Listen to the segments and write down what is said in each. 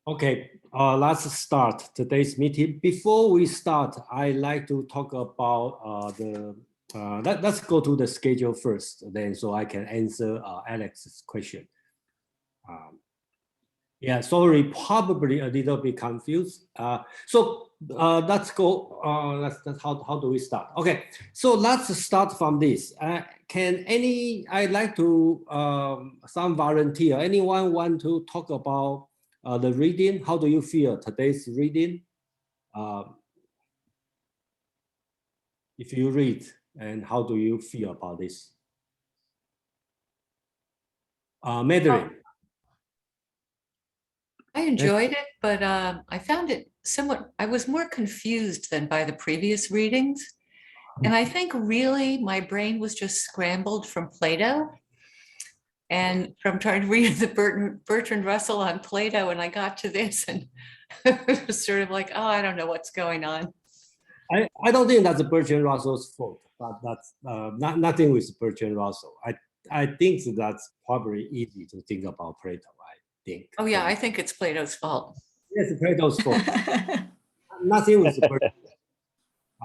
Okay, let's start today's meeting. Before we start, I'd like to talk about let's go to the schedule first, then so I can answer Alex's question. Yeah, sorry, probably a little bit confused. Let's go. That's how do we start? Okay, so let's start from this. I'd like to some volunteer. Anyone want to talk about the reading? How do you feel today's reading? If you read, and how do you feel about this? Mandarin. I enjoyed it, but I found it somewhat, I was more confused than by the previous readings. And I think really my brain was just scrambled from Plato and from trying to read the Bertrand Russell on Plato, and I got to this and it was sort of like, oh, I don't know what's going on. I don't think that's Bertrand Russell's fault, but that's nothing with Bertrand Russell. I think that's probably easy to think about Plato, I think. Oh yeah, I think it's Plato's fault. Yes, Plato's fault. Nothing with Bertrand.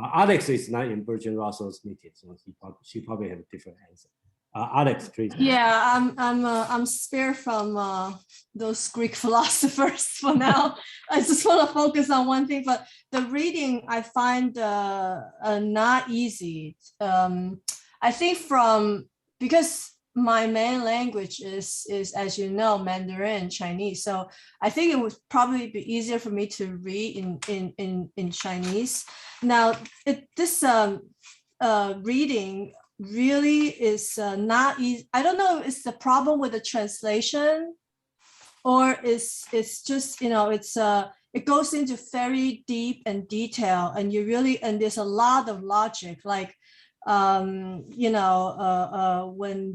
Alex is not in Bertrand Russell's meeting, so she probably have a different answer. Alex, please. Yeah, I'm spared from those Greek philosophers for now. I just want to focus on one thing, but the reading I find not easy. I think because my main language is, as you know, Mandarin, Chinese. So I think it would probably be easier for me to read in Chinese. Now, this reading really is not easy. I don't know if it's the problem with the translation, or it's just, it goes into very deep and detail, and there's a lot of logic, like when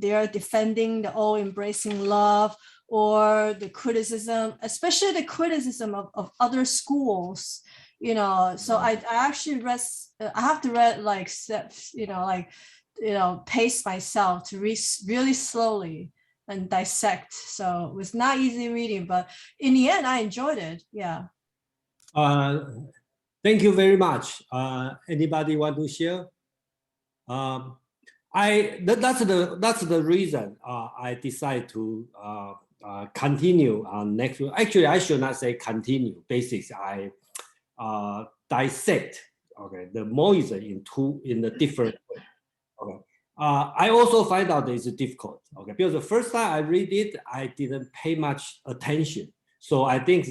they're defending the all embracing love, or the criticism, especially the criticism of other schools, so I actually I have to read like steps, pace myself to read really slowly and dissect. So it was not easy reading, but in the end I enjoyed it. Yeah. Thank you very much. Anybody want to share? That's the reason I decided to continue on next week. Actually, I should not say continue. Basics, I dissect. Okay, the Mozi in a different way. Okay. I also find out it's difficult. Okay, because the first time I read it, I didn't pay much attention. So I think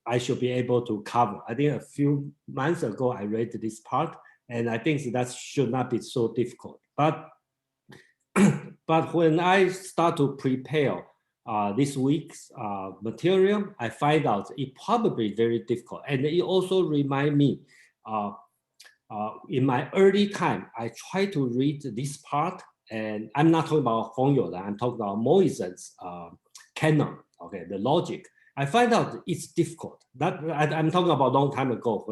I should be able to cover. I think a few months ago I read this part, and I think that should not be so difficult. But when I start to prepare this week's material, I find out it probably very difficult. And it also reminds me, in my early time, I try to read this part, and I'm not talking about Feng Youlan, I'm talking about Mohists' canon, okay, the logic. I find out it's difficult. I'm talking about a long time ago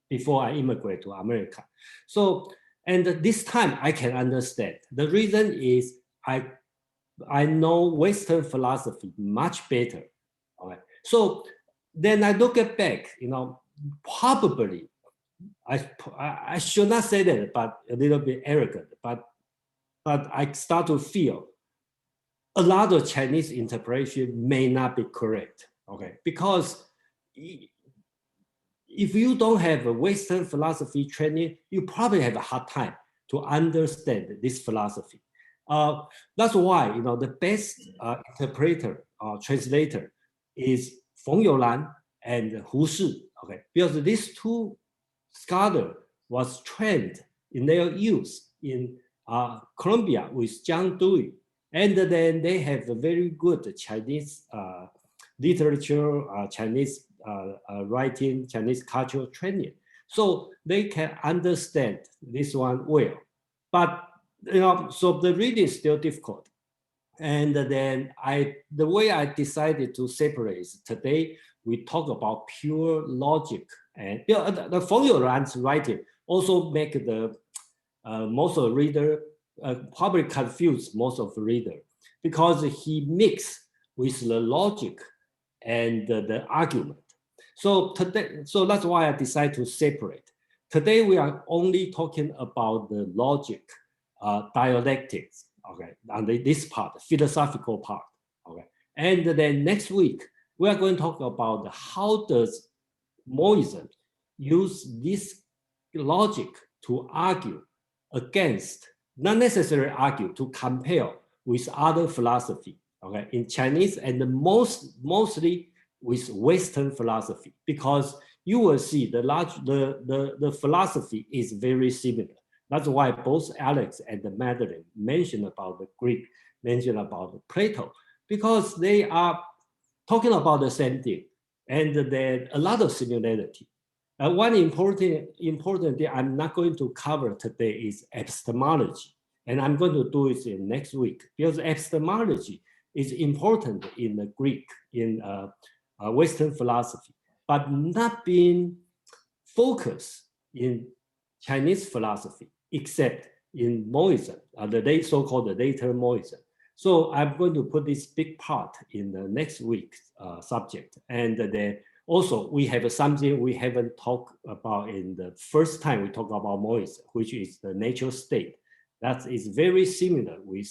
before I immigrated to America. So, and this time I can understand. The reason is I know Western philosophy much better. Okay. So then I look back, probably I should not say that, but a little bit arrogant, but I start to feel a lot of Chinese interpretation may not be correct. Okay, because if you don't have a Western philosophy training, you probably have a hard time to understand this philosophy. That's why the best interpreter or translator is Feng Youlan and Hu Shi. Okay, because these two scholars was trained in their youth in Columbia with Zhang Dui, and then they have a very good Chinese literature, Chinese writing, Chinese cultural training, so they can understand this one well. But so the reading is still difficult. And then the way I decided to separate is today we talk about pure logic, and the Feng Youlan's writing also make the most of the reader probably confuse most of the reader, because he mixed with the logic and the argument. So today, so that's why I decided to separate. Today we are only talking about the logic, dialectics, okay, and this part, philosophical part, okay. And then next week we are going to talk about how does Mohism use this logic to argue against, not necessarily argue, to compare with other philosophy, okay, in Chinese, and mostly with Western philosophy, because you will see the philosophy is very similar. That's why both Alex and Madeline mentioned about the Greek, mentioned about Plato, because they are talking about the same thing, and there's a lot of similarity. One important thing I'm not going to cover today is epistemology, and I'm going to do it in next week, because epistemology is important in the Greek, in Western philosophy, but not being focused in Chinese philosophy, except in Mohism, the so-called later Mohism. So I'm going to put this big part in the next week's subject. And then also we have something we haven't talked about in the first time we talk about Mohism, which is the natural state. That is very similar with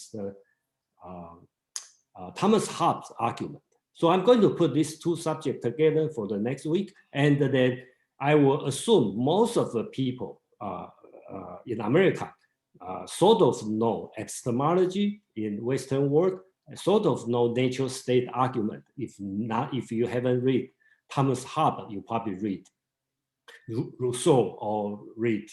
Thomas Hobbes' argument. So I'm going to put these two subjects together for the next week, and then I will assume most of the people in America sort of know epistemology in Western world, sort of know natural state argument. If not, if you haven't read Thomas Hobbes, you probably read Rousseau or read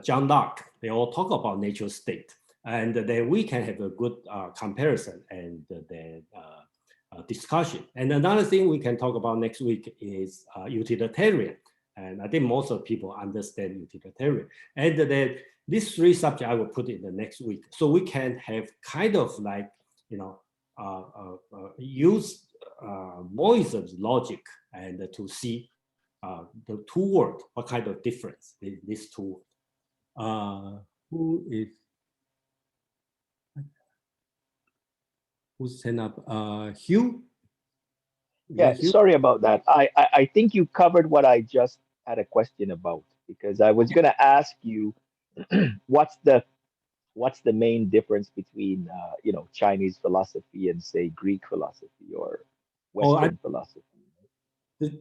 John Locke. They all talk about natural state. And then we can have a good comparison and then discussion. And another thing we can talk about next week is utilitarian. And I think most of the people understand utilitarian. And then these three subjects I will put in the next week. So we can have kind of like, you know, use Mohism's logic and to see the two words, what kind of difference these two. Who's sent up? Hugh? Yeah, Hugh? sorry about that. I think you covered what I just had a question about, because I was going to ask you what's the main difference between you know, Chinese philosophy and say Greek philosophy or Western philosophy.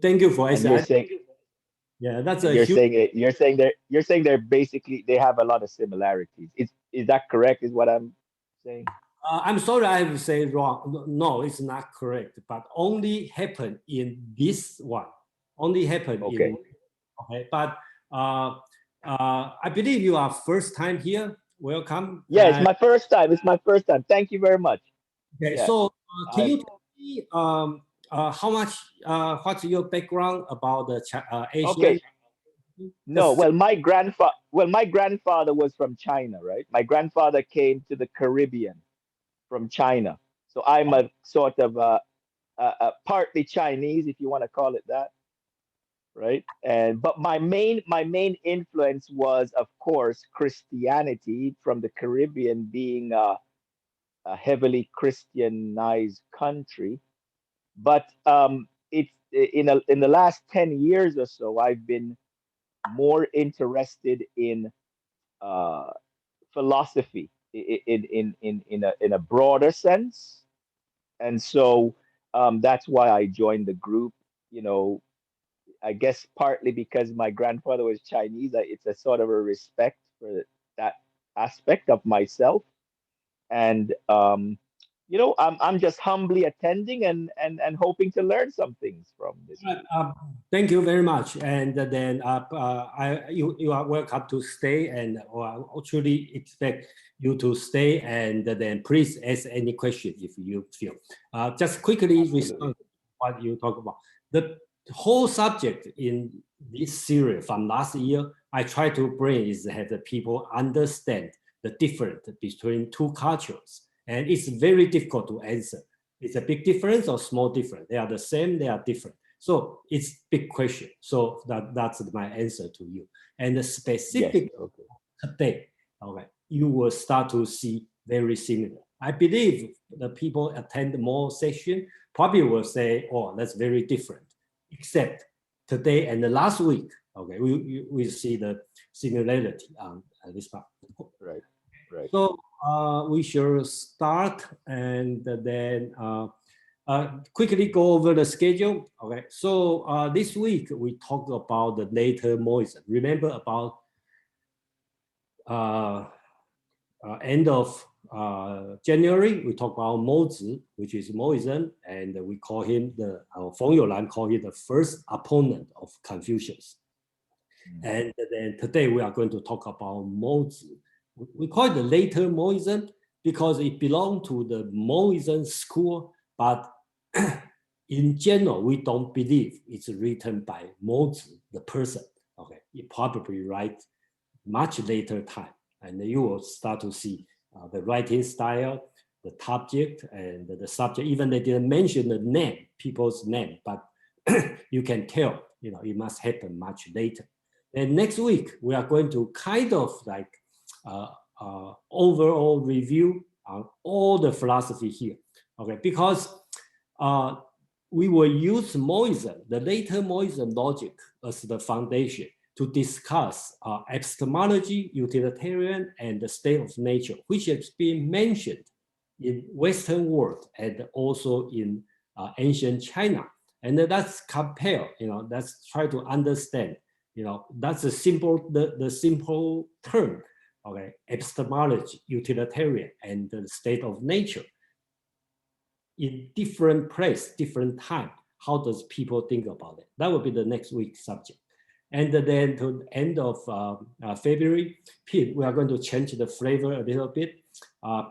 Thank you for and you're saying, yeah, that's a huge... you're saying they're basically, they have a lot of similarities. Is that correct? Is what I'm saying? I'm sorry, I have said wrong. No, it's not correct. But only happened in this one. Only happened in. Okay, but I believe you are first time here. Welcome. Yeah, it's my first time. It's my first time. Thank you very much. Okay, yeah. So can you tell me how much? What's your background about the Asian? Okay. No, well, my grandfather was from China, right? My grandfather came to the Caribbean from China, so I'm a sort of partly Chinese, if you want to call it that, right? But my main influence was, of course, Christianity, from the Caribbean being a heavily Christianized country. But it's in the last 10 years or so, I've been more interested in philosophy in a broader sense, and so that's why I joined the group. You know, I guess partly because my grandfather was Chinese, it's a sort of a respect for that aspect of myself, and you know, I'm just humbly attending and hoping to learn some things from this. Thank you very much. And then you are welcome to stay, and I truly expect you to stay. And then please ask any question if you feel. Just quickly respond to what you talk about. The whole subject in this series from last year, I try to bring is that the people understand the difference between two cultures. And it's very difficult to answer. It's a big difference or small difference. They are the same, they are different. So it's big question. So that's my answer to you. And the specific today, okay, you will start to see very similar. I believe the people attend more session probably will say, oh, that's very different, except today and the last week, okay, we see the similarity on this part. Right, right. So we shall start and then quickly go over the schedule. Okay, so this week we talked about the later Mohism. Remember about end of January, we talk about Mo Tzu, which is Mohism, and we call him Feng Youlan call him the first opponent of Confucius. And then today we are going to talk about Mo Tzu. We call it the later Mohism because it belongs to the Mohism school, but in general, we don't believe it's written by Mo Tzu, the person. Okay, it probably write much later time, and you will start to see the writing style, the subject, and the subject. Even they didn't mention the name, people's name, but you can tell, it must happen much later. And next week we are going to kind of like overall review on all the philosophy here. Okay, because we will use Mohism, the later Mohism logic, as the foundation to discuss epistemology, utilitarian, and the state of nature, which has been mentioned in Western world and also in ancient China. And let's compare, let's try to understand, that's the simple term, okay, epistemology, utilitarian, and the state of nature. In different place, different time, how does people think about it? That will be the next week's subject. And then to the end of February, Pin, we are going to change the flavor a little bit.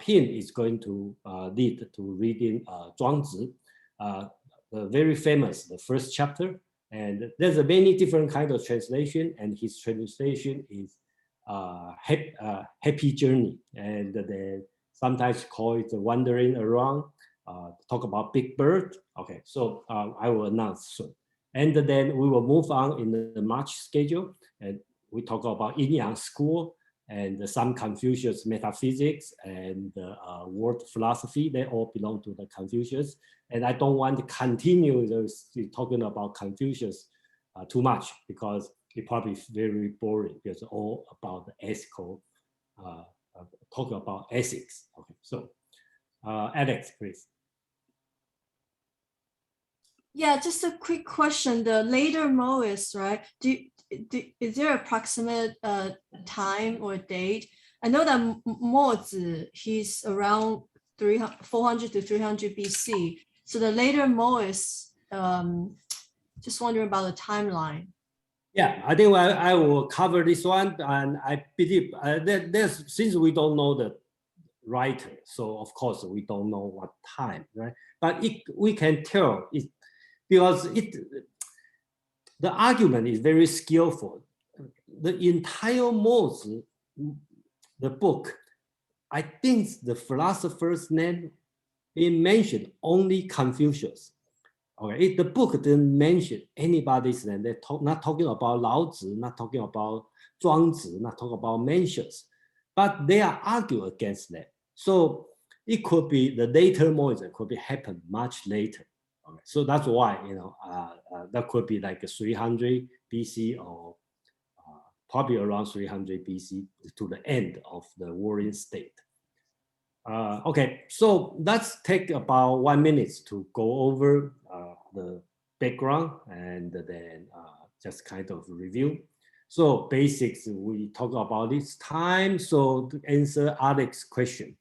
Pin is going to lead to reading Zhuangzi, the very famous, the first chapter. And there's a many different kind of translation, and his translation is happy journey. And then sometimes call it wandering around, talk about big bird. Okay, so I will announce soon. And then we will move on in the March schedule, and we talk about Yin-Yang school and some Confucius metaphysics and world philosophy. They all belong to the Confucius. And I don't want to continue talking about Confucius too much because it probably is very boring because all about the ethical, talking about ethics. Okay, so Alex, please. Yeah, just a quick question. The later Mohists, right? Is there approximate time or date? I know that Mo Tzu, he's around 400 to 300 BC. So the later Mohists, just wondering about the timeline. Yeah, I think I will cover this one, and I believe there's, since we don't know the writer, so of course we don't know what time, right? But we can tell it because the argument is very skillful. The entire Mozi, the book, I think the philosopher's name being mentioned only Confucius. Okay, the book didn't mention anybody's name. They're not talking about Lao Tzu, not talking about Zhuangzi, not talking about mentions, but they are arguing against that. So it could be the later Mohism could be happen much later. Okay, so that's why that could be like 300 BC or probably around 300 BC to the end of the warring state. Okay, so let's take about 1 minute to go over the background and then just kind of review. So basics, we talk about this time. So to answer Alex's question,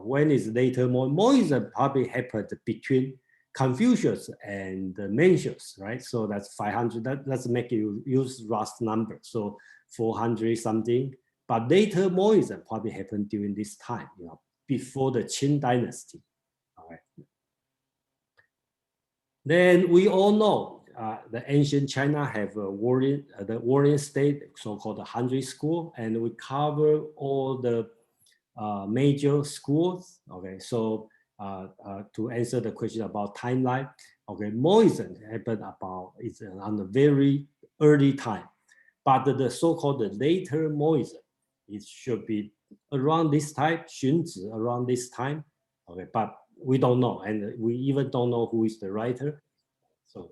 when is later Mohism probably happened between Confucius and the Mencius, right? So that's 500. Let's make you use rough number. So 400 something. But later Mohism probably happened during this time, before the Qin dynasty. All right. Then we all know the ancient China have a the warring state, so-called the 100 school, and we cover all the major schools. Okay, so to answer the question about timeline, okay, Mohism happened it's on the very early time, but the so-called the later Mohism, it should be around this time, Xunzi around this time. Okay, but we don't know, and we even don't know who is the writer. So,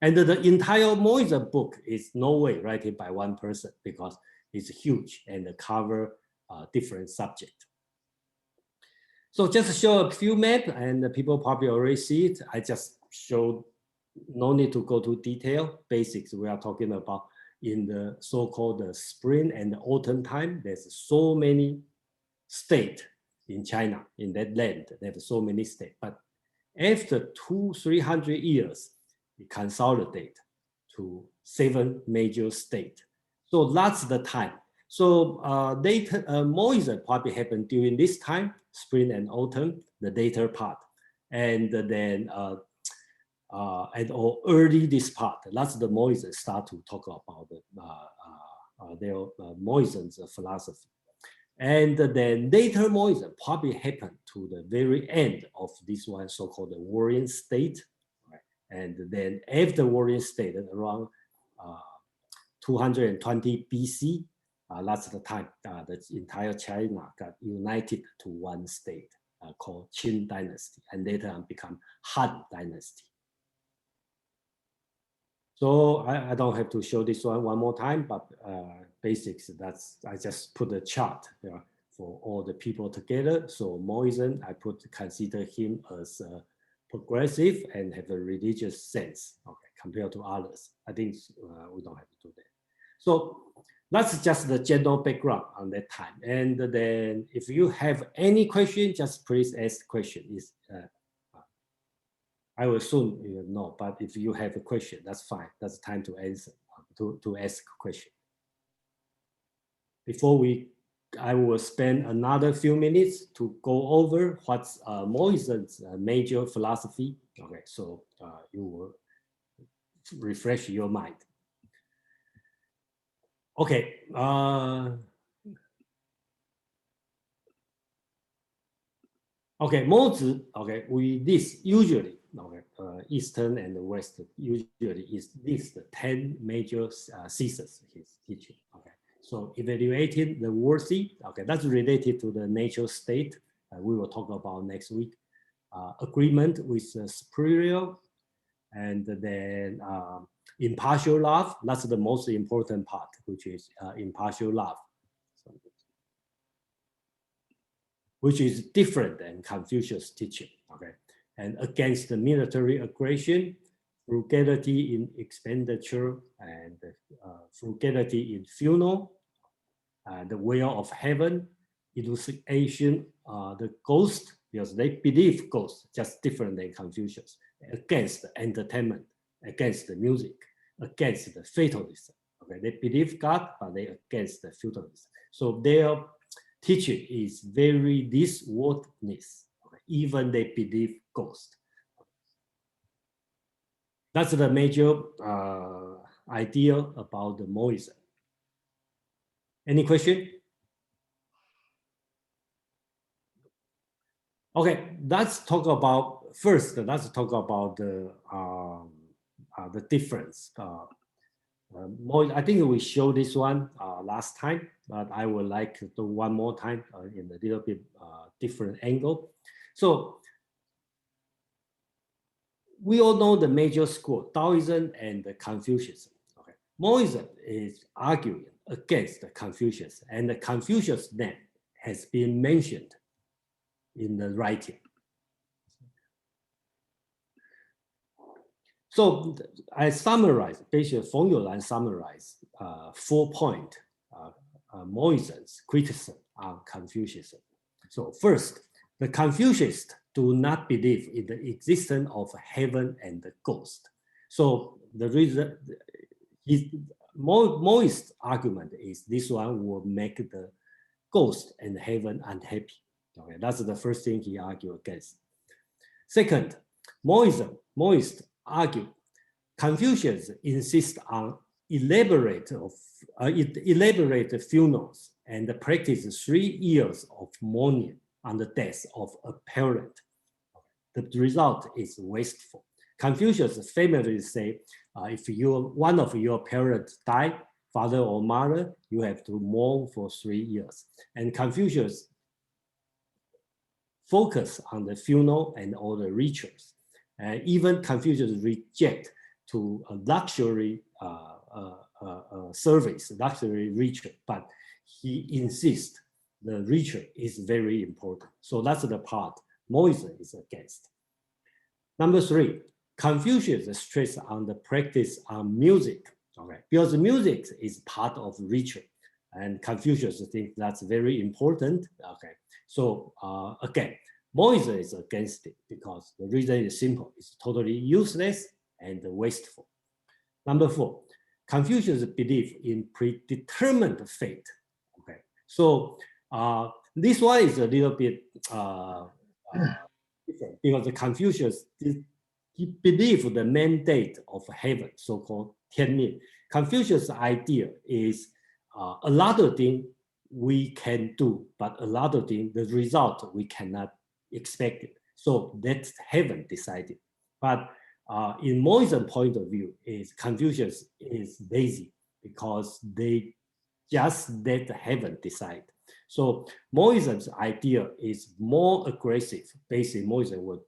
and the entire Mozi book is no way written by one person because it's huge and cover different subjects. So just show a few maps, and the people probably already see it. I just showed, no need to go to detail, basics we are talking about in the so-called spring and autumn time. There's so many states in China, in that land, there's so many states. But after 200-300 years, it consolidate to 7 major states. So that's the time. So later, Mozi probably happened during this time, spring and autumn, the later part. And then, or early this part, that's the Mozi start to talk about their Mozi's philosophy. And then later Mozi probably happened to the very end of this one so-called warring state. Right? And then after warring state, around 220 BC, that's the time the entire China got united to one state called Qin Dynasty, and later on become Han Dynasty. So I don't have to show this one more time, but basics, I just put a chart for all the people together. So Mozi, I consider him as progressive and have a religious sense, okay, compared to others. I think we don't have to do that. So that's just the general background on that time. And then if you have any question, just please ask question. I will soon know, but if you have a question, that's fine. That's time to answer, to ask a question. Before I will spend another few minutes to go over what's Mozi's major philosophy. Okay, so you will refresh your mind. Okay. Okay, Mo Tzu, okay, this usually, okay, Eastern and West usually is this the 10 major theses he's teaching. Okay, so evaluating the worthy, okay, that's related to the natural state. We will talk about next week. Agreement with the superior, and then impartial love. That's the most important part, which is impartial love. Which is different than Confucius' teaching, okay? And against the military aggression, frugality in expenditure, and frugality in funeral, the will of heaven, elucidation, the ghost, because they believe ghosts, just different than Confucius, against the entertainment, against the music, against the fatalism, okay? They believe God, but they against the fatalism. So their teaching is very this worldliness, okay? Even they believe ghost. That's the major idea about the Mozi. Any question? Okay, let's talk about first. Let's talk about the difference. I think we showed this one last time, but I would like to do one more time in a little bit different angle. So we all know the major school, Taoism and the Confucianism. Okay. Mozi is arguing against the Confucius, and the Confucius name has been mentioned in the writing. So I summarize, basically Feng Youlan summarized 4-point Mozi's criticism on Confucianism. So first, the Confucianists do not believe in the existence of heaven and the ghost. So the reason, Mozi's argument is this one will make the ghost and heaven unhappy. Okay, that's the first thing he argued against. Second, Mohists argue Confucius insists on elaborate funerals and practice 3 years of mourning on the death of a parent. The result is wasteful. Confucius famously say, if one of your parents die, father or mother, you have to mourn for 3 years. And Confucius focus on the funeral and all the rituals. Even Confucius reject to a luxury service, luxury ritual, but he insists the ritual is very important. So that's the part Mozi is against. Number 3, Confucius stress on the practice on music, okay? Because music is part of ritual, and Confucius thinks that's very important, okay? So again, Mozi is against it because the reason is simple: it's totally useless and wasteful. Number 4, Confucius believe in predetermined fate, okay? So this one is a little bit different because the Confucius, he believed the mandate of heaven, so-called Tianmin. Confucius' idea is a lot of things we can do, but a lot of things, the result we cannot expect it. So that's heaven decided. But in Mozi's point of view, is Confucius is lazy because they just let heaven decide. So Mozi's idea is more aggressive. Basically, Mozi would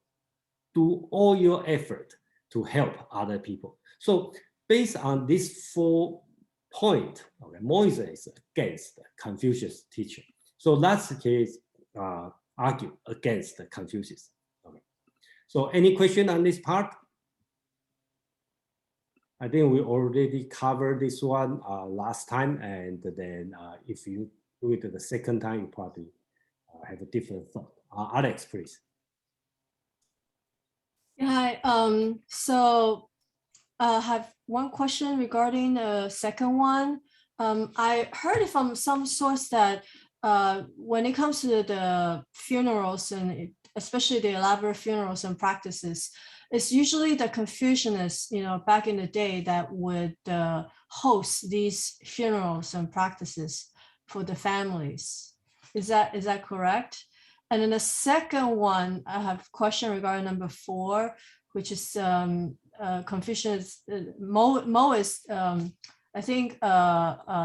do all your effort to help other people. So based on this 4 points, okay, Mozi is against Confucius' teaching. So that's the case, argue against Confucius. Okay. So any question on this part? I think we already covered this one last time, and then if you do it the second time, you probably have a different thought. Alex, please. Hi. So I have one question regarding the second one. I heard from some source that when it comes to the funerals and especially the elaborate funerals and practices, it's usually the Confucianists, back in the day that would host these funerals and practices for the families. Is that correct? And then the second one, I have a question regarding number 4, which is Confucius. Mo is, I think,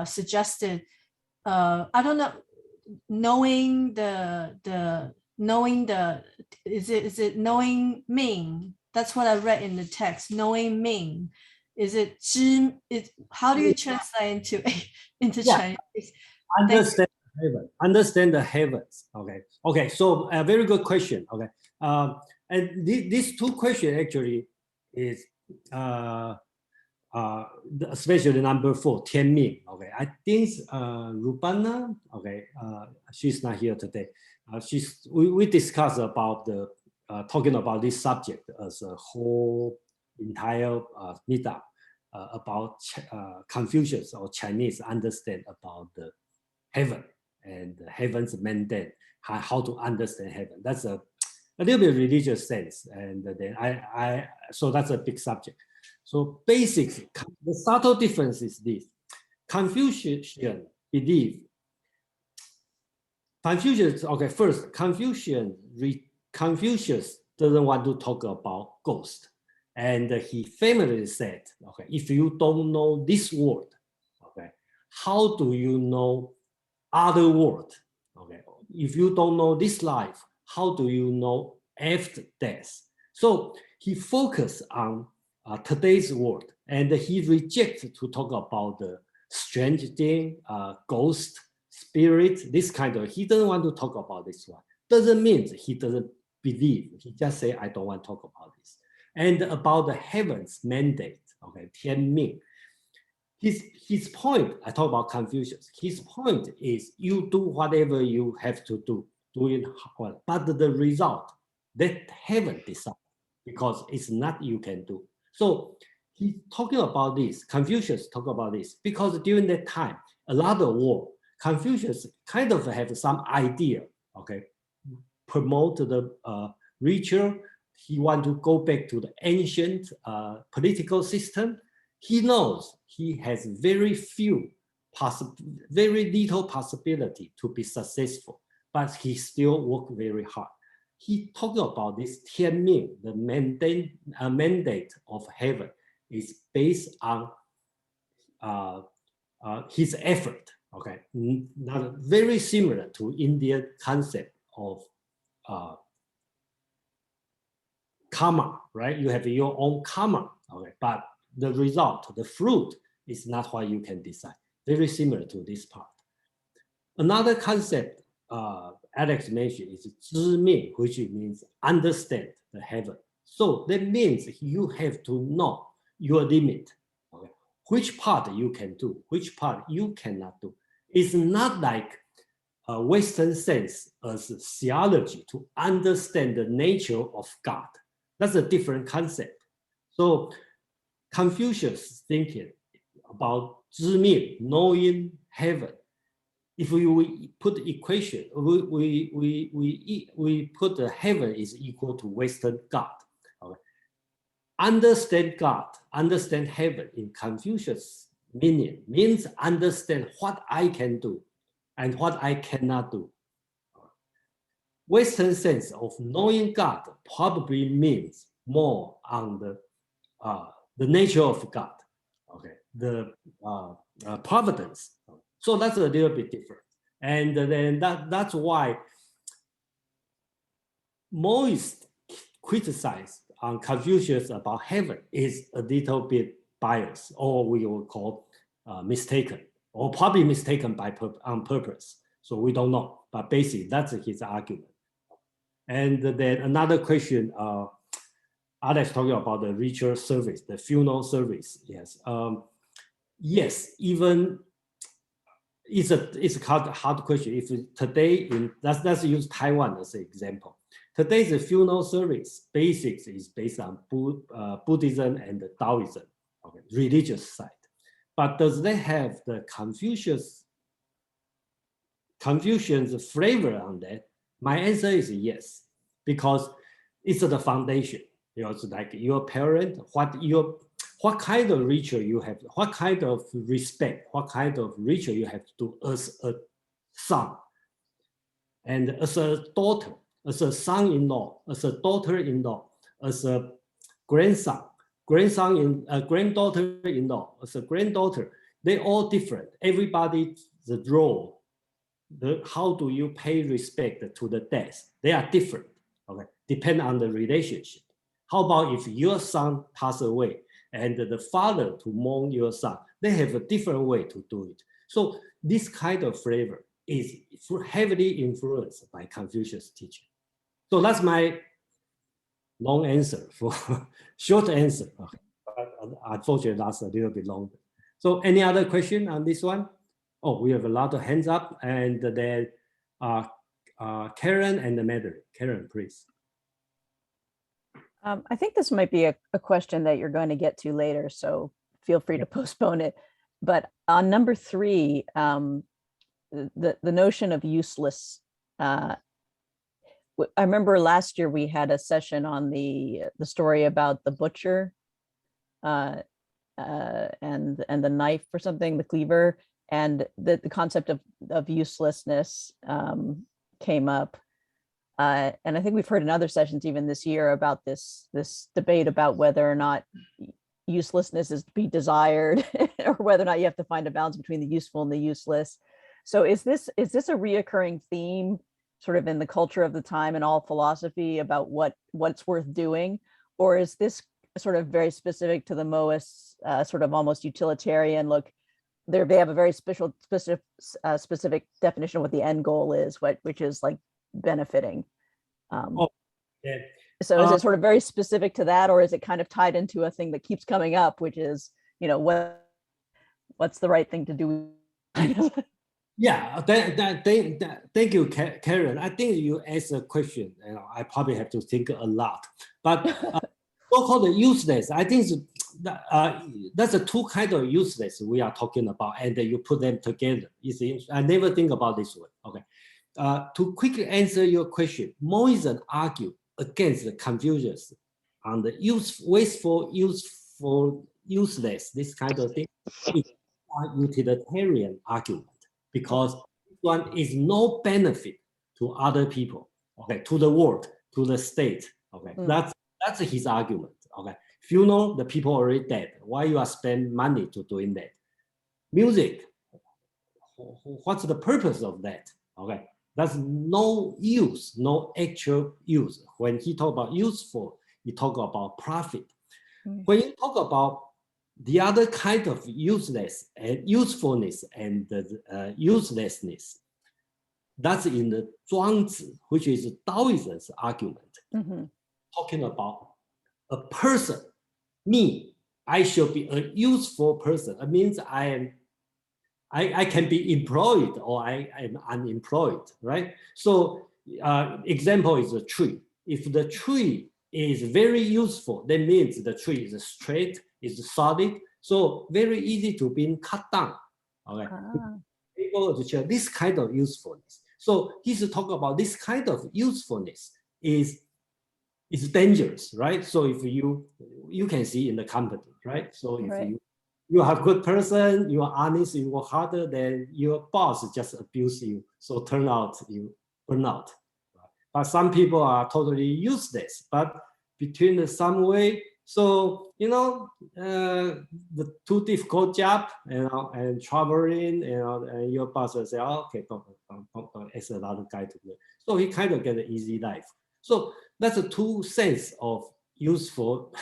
suggested. I don't know, knowing is it knowing Ming? That's what I read in the text. Knowing Ming, is it how do you translate into Chinese? Understand the heavens. Okay. So a very good question. Okay. And these 2 questions actually is especially number 4, Tianmin. Okay. I think Rubana. Okay. She's not here today. We discussed about the talking about this subject as a whole entire meetup about Confucius or Chinese understand about the heaven and the heaven's mandate, how to understand heaven. That's a little bit religious sense, and then so that's a big subject. So basically, the subtle difference is this: Confucius believe. First, Confucius doesn't want to talk about ghost, and he famously said, okay, if you don't know this world, okay, how do you know other world? Okay, if you don't know this life, how do you know after death? So he focused on today's world, and he rejected to talk about the strange thing, ghost, spirit, this kind of. He doesn't want to talk about this one. Doesn't mean he doesn't believe. He just say, I don't want to talk about this. And about the heavens mandate, okay, Tianmin. His point, I talk about Confucius. His point is you do whatever you have to do it well, but the result, that heaven decide, because it's not you can do. So he's talking about this. Confucius talk about this because during that time, a lot of war. Confucius kind of have some idea, okay, promote the ritual. He want to go back to the ancient political system. He knows he has very little possibility to be successful, but he still work very hard. He talked about this Tianmin, the mandate of heaven is based on his effort. Okay, not very similar to Indian concept of karma, right? You have your own karma, okay, but the result, the fruit, is not what you can decide. Very similar to this part. Another concept Alex mentioned is 知命, which means understand the heaven. So that means you have to know your limit. Okay? Which part you can do, which part you cannot do. It's not like a Western sense as theology to understand the nature of God. That's a different concept. So Confucius thinking about 知命, knowing heaven. If we put the equation, we put the heaven is equal to Western God. Okay? Understand God, understand heaven in Confucius' meaning means understand what I can do and what I cannot do. Western sense of knowing God probably means more on the nature of God, okay, the providence. So that's a little bit different, and then that's why Mohists criticized on Confucius about heaven is a little bit biased, or we will call mistaken, or probably mistaken on purpose. So we don't know, but basically that's his argument. And then another question, Alex talking about the ritual service, the funeral service. Yes, yes. Even it's a hard question. If today let's use Taiwan as an example. Today's funeral service basics is based on Buddhism and the Taoism, okay, religious side. But does they have the Confucian's flavor on that? My answer is yes, because it's the foundation. You know, it's like your parent, what kind of ritual you have, what kind of respect, what kind of ritual you have to do as a son, and as a daughter, as a son-in-law, as a daughter-in-law, as a grandson, granddaughter-in-law, as a granddaughter. They're all different. Everybody's the role. How do you pay respect to the death? They are different. Okay, depend on the relationship. How about if your son passed away and the father to mourn your son? They have a different way to do it. So this kind of flavor is heavily influenced by Confucius' teaching. So that's my long answer for short answer. Okay. Unfortunately, that's a little bit longer. So any other question on this one? Oh, we have a lot of hands up, and then Karen and Madeline. Karen, please. I think this might be a question that you're going to get to later, so feel free to postpone it. But on number 3, the notion of useless. I remember last year we had a session on the story about the butcher and the knife or something, the cleaver, and the concept of uselessness came up. And I think we've heard in other sessions even this year about this debate about whether or not uselessness is to be desired or whether or not you have to find a balance between the useful and the useless. So is this a reoccurring theme sort of in the culture of the time and all philosophy about what's worth doing? Or is this sort of very specific to the Mohists, sort of almost utilitarian look? They have a very specific definition of what the end goal is, which is like benefiting. So is it sort of very specific to that, or is it kind of tied into a thing that keeps coming up, which is, you know, what's the right thing to do? Yeah, thank you, Karen. I think you asked a question, and I probably have to think a lot. But so-called useless, I think that's the two kinds of useless we are talking about, and you put them together. I never think about this way. Okay. To quickly answer your question, Mohists argue against the Confucius on the wasteful, useless, this kind of thing. It's a utilitarian argument because this one is no benefit to other people, okay, to the world, to the state. Okay, that's his argument. Okay, funeral, the people already dead. Why you are spend money to doing that? Music, what's the purpose of that? Okay, that's no use, no actual use. When he talk about useful, he talk about profit. When you talk about the other kind of useless and usefulness and uselessness, that's in the Zhuangzi, which is Taoism's argument, talking about a person, me, I should be a useful person. It means I can be employed or I am unemployed, right? So example is a tree. If the tree is very useful, that means the tree is straight, is solid, so very easy to be cut down. Okay, able to show this kind of usefulness. So he's talking about this kind of usefulness is dangerous, right? So if you can see in the company, right? So if you are a good person, you are honest, you work harder, then your boss just abuse you. So turn out you burn out. But some people are totally useless, but between the some way, so the too difficult job, and traveling, and your boss will say, oh, okay, don't ask another guy to do it. So he kind of get an easy life. So that's a two sense of useful.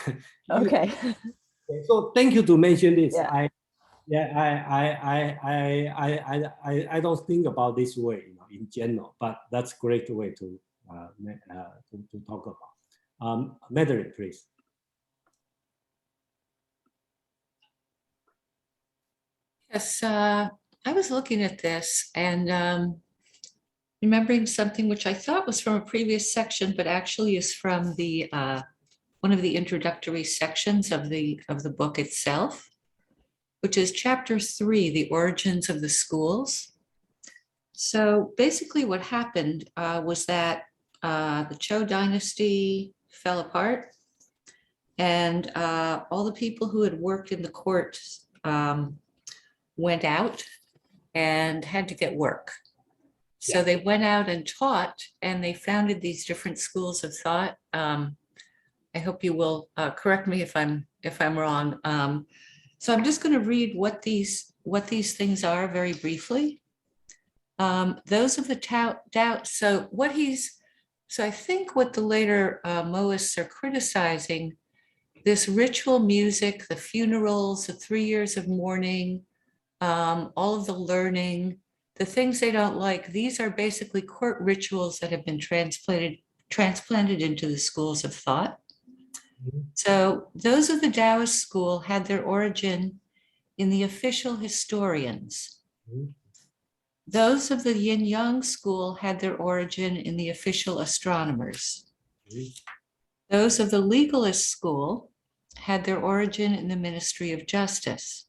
Okay. So thank you to mention this. Yeah. I don't think about this way, in general, but that's a great way to talk about. Madeline, please. Yes, I was looking at this and remembering something which I thought was from a previous section, but actually is from the one of the introductory sections of the book itself, which is chapter 3, the origins of the schools. So basically what happened was that the Zhou dynasty fell apart, and all the people who had worked in the court went out and had to get work. So they went out and taught, and they founded these different schools of thought. I hope you will correct me if I'm wrong. So I'm just going to read what these things are very briefly. Those of the Tao. So I think what the later Mohists are criticizing, this ritual music, the funerals, the 3 years of mourning, all of the learning, the things they don't like, these are basically court rituals that have been transplanted into the schools of thought. So those of the Taoist school had their origin in the official historians. Those of the Yin-Yang school had their origin in the official astronomers. Those of the legalist school had their origin in the Ministry of Justice.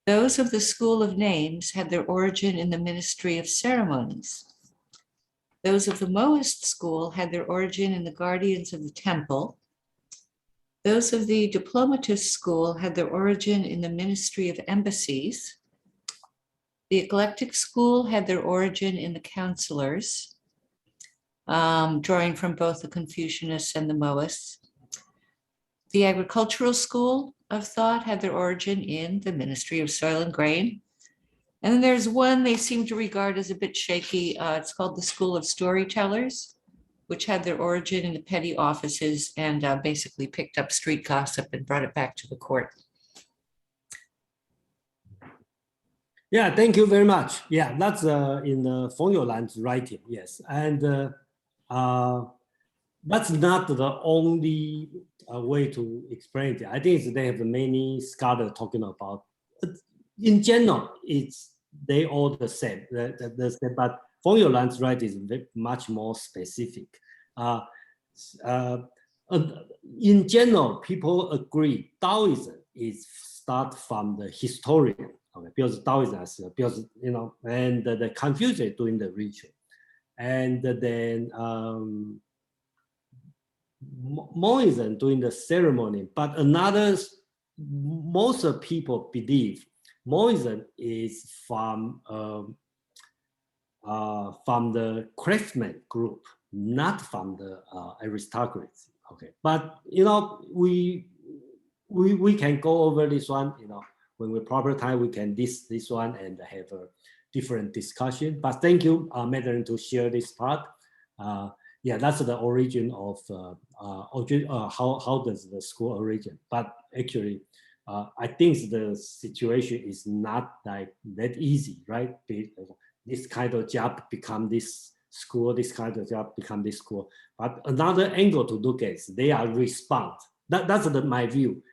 Those of the School of Names had their origin in the Ministry of Ceremonies. Those of the Mohist school had their origin in the Guardians of the Temple. Those of the Diplomatist school had their origin in the Ministry of Embassies. The Eclectic school had their origin in the Counselors, drawing from both the Confucianists and the Mohists. The Agricultural school of thought had their origin in the Ministry of Soil and Grain. And then there's one they seem to regard as a bit shaky. It's called the School of Storytellers, which had their origin in the petty offices and basically picked up street gossip and brought it back to the court. Yeah, thank you very much. Yeah, that's in Feng Youlan's writing, yes. And that's not the only way to explain it. I think they have many scholars talking about. In general, they all the same. But Feng Youlan's writing is much more specific. In general, people agree Taoism is start from the historian. Okay, because Taoism, because and the Confucius doing the ritual, and then Mohism doing the ceremony. But most people believe Mohism is from the craftsman group, not from the aristocracy. Okay, but we can go over this one. when we proper time, we can this one and have a different discussion. But thank you, Madeline, to share this part. Yeah, that's the origin of how does the school origin. But actually, I think the situation is not like that easy, right? This kind of job become this school, this kind of job become this school. But another angle to look at is they are respond. That's my view.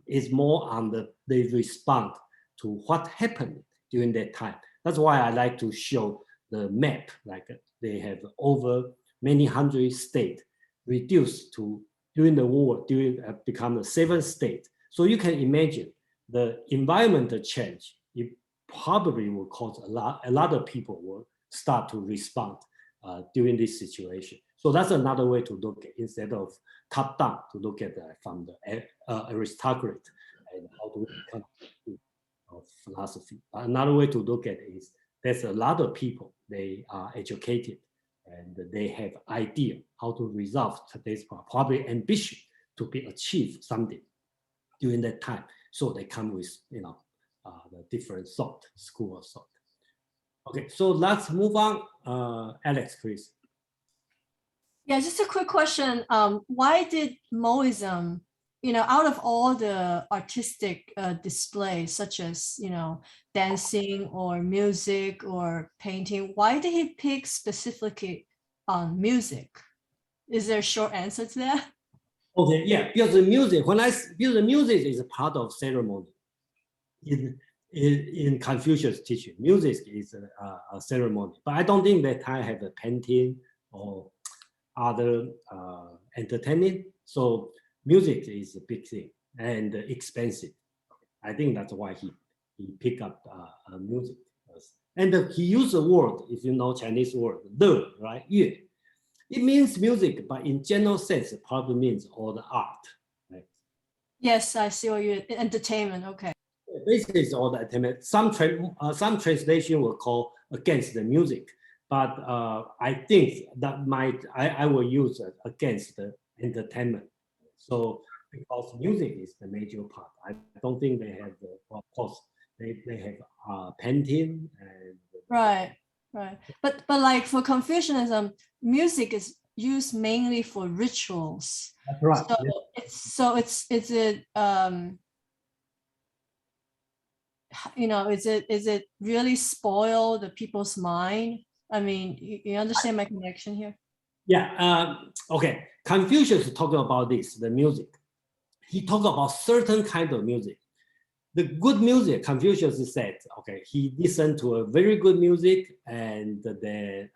It's more on they respond to what happened during that time. That's why I like to show the map. Like they have over many hundred states reduced to during the war, become the 7th state. So you can imagine the environmental change. It probably will cause a lot of people will start to respond during this situation. So that's another way to look at, instead of top down, to look at from the aristocrat and how to become of philosophy. Another way to look at it is there's a lot of people, they are educated and they have idea how to resolve today's problem, probably ambition to achieve something during that time. So they come with, the different thought, school of thought. Okay, so let's move on. Alex, please. Yeah, just a quick question. Why did Mohism, out of all the artistic displays, such as, dancing or music or painting, why did he pick specifically on music? Is there a short answer to that? Okay, yeah, because the music, because the music is a part of ceremony. In Confucius teaching, music is a ceremony. But I don't think that I have a painting or other entertainment. So music is a big thing and expensive. I think that's why he picked up music. And he used the word, if you know Chinese word, de, right? Yue. It means music, but in general sense, it probably means all the art. Right? Yes, I see what you entertainment. Okay. Basically, it's all the entertainment. Some translation will call against the music, but I think that I will use it against the entertainment. So because music is the major part, I don't think they have of course they have painting and Right. But like for Confucianism, music is used mainly for rituals. that's right. So it's is it is it really spoil the people's mind? I mean, you understand my connection here? Yeah. Okay. Confucius talking about this, the music. He talked about certain kind of music. The good music, Confucius said, okay, he listened to a very good music, and then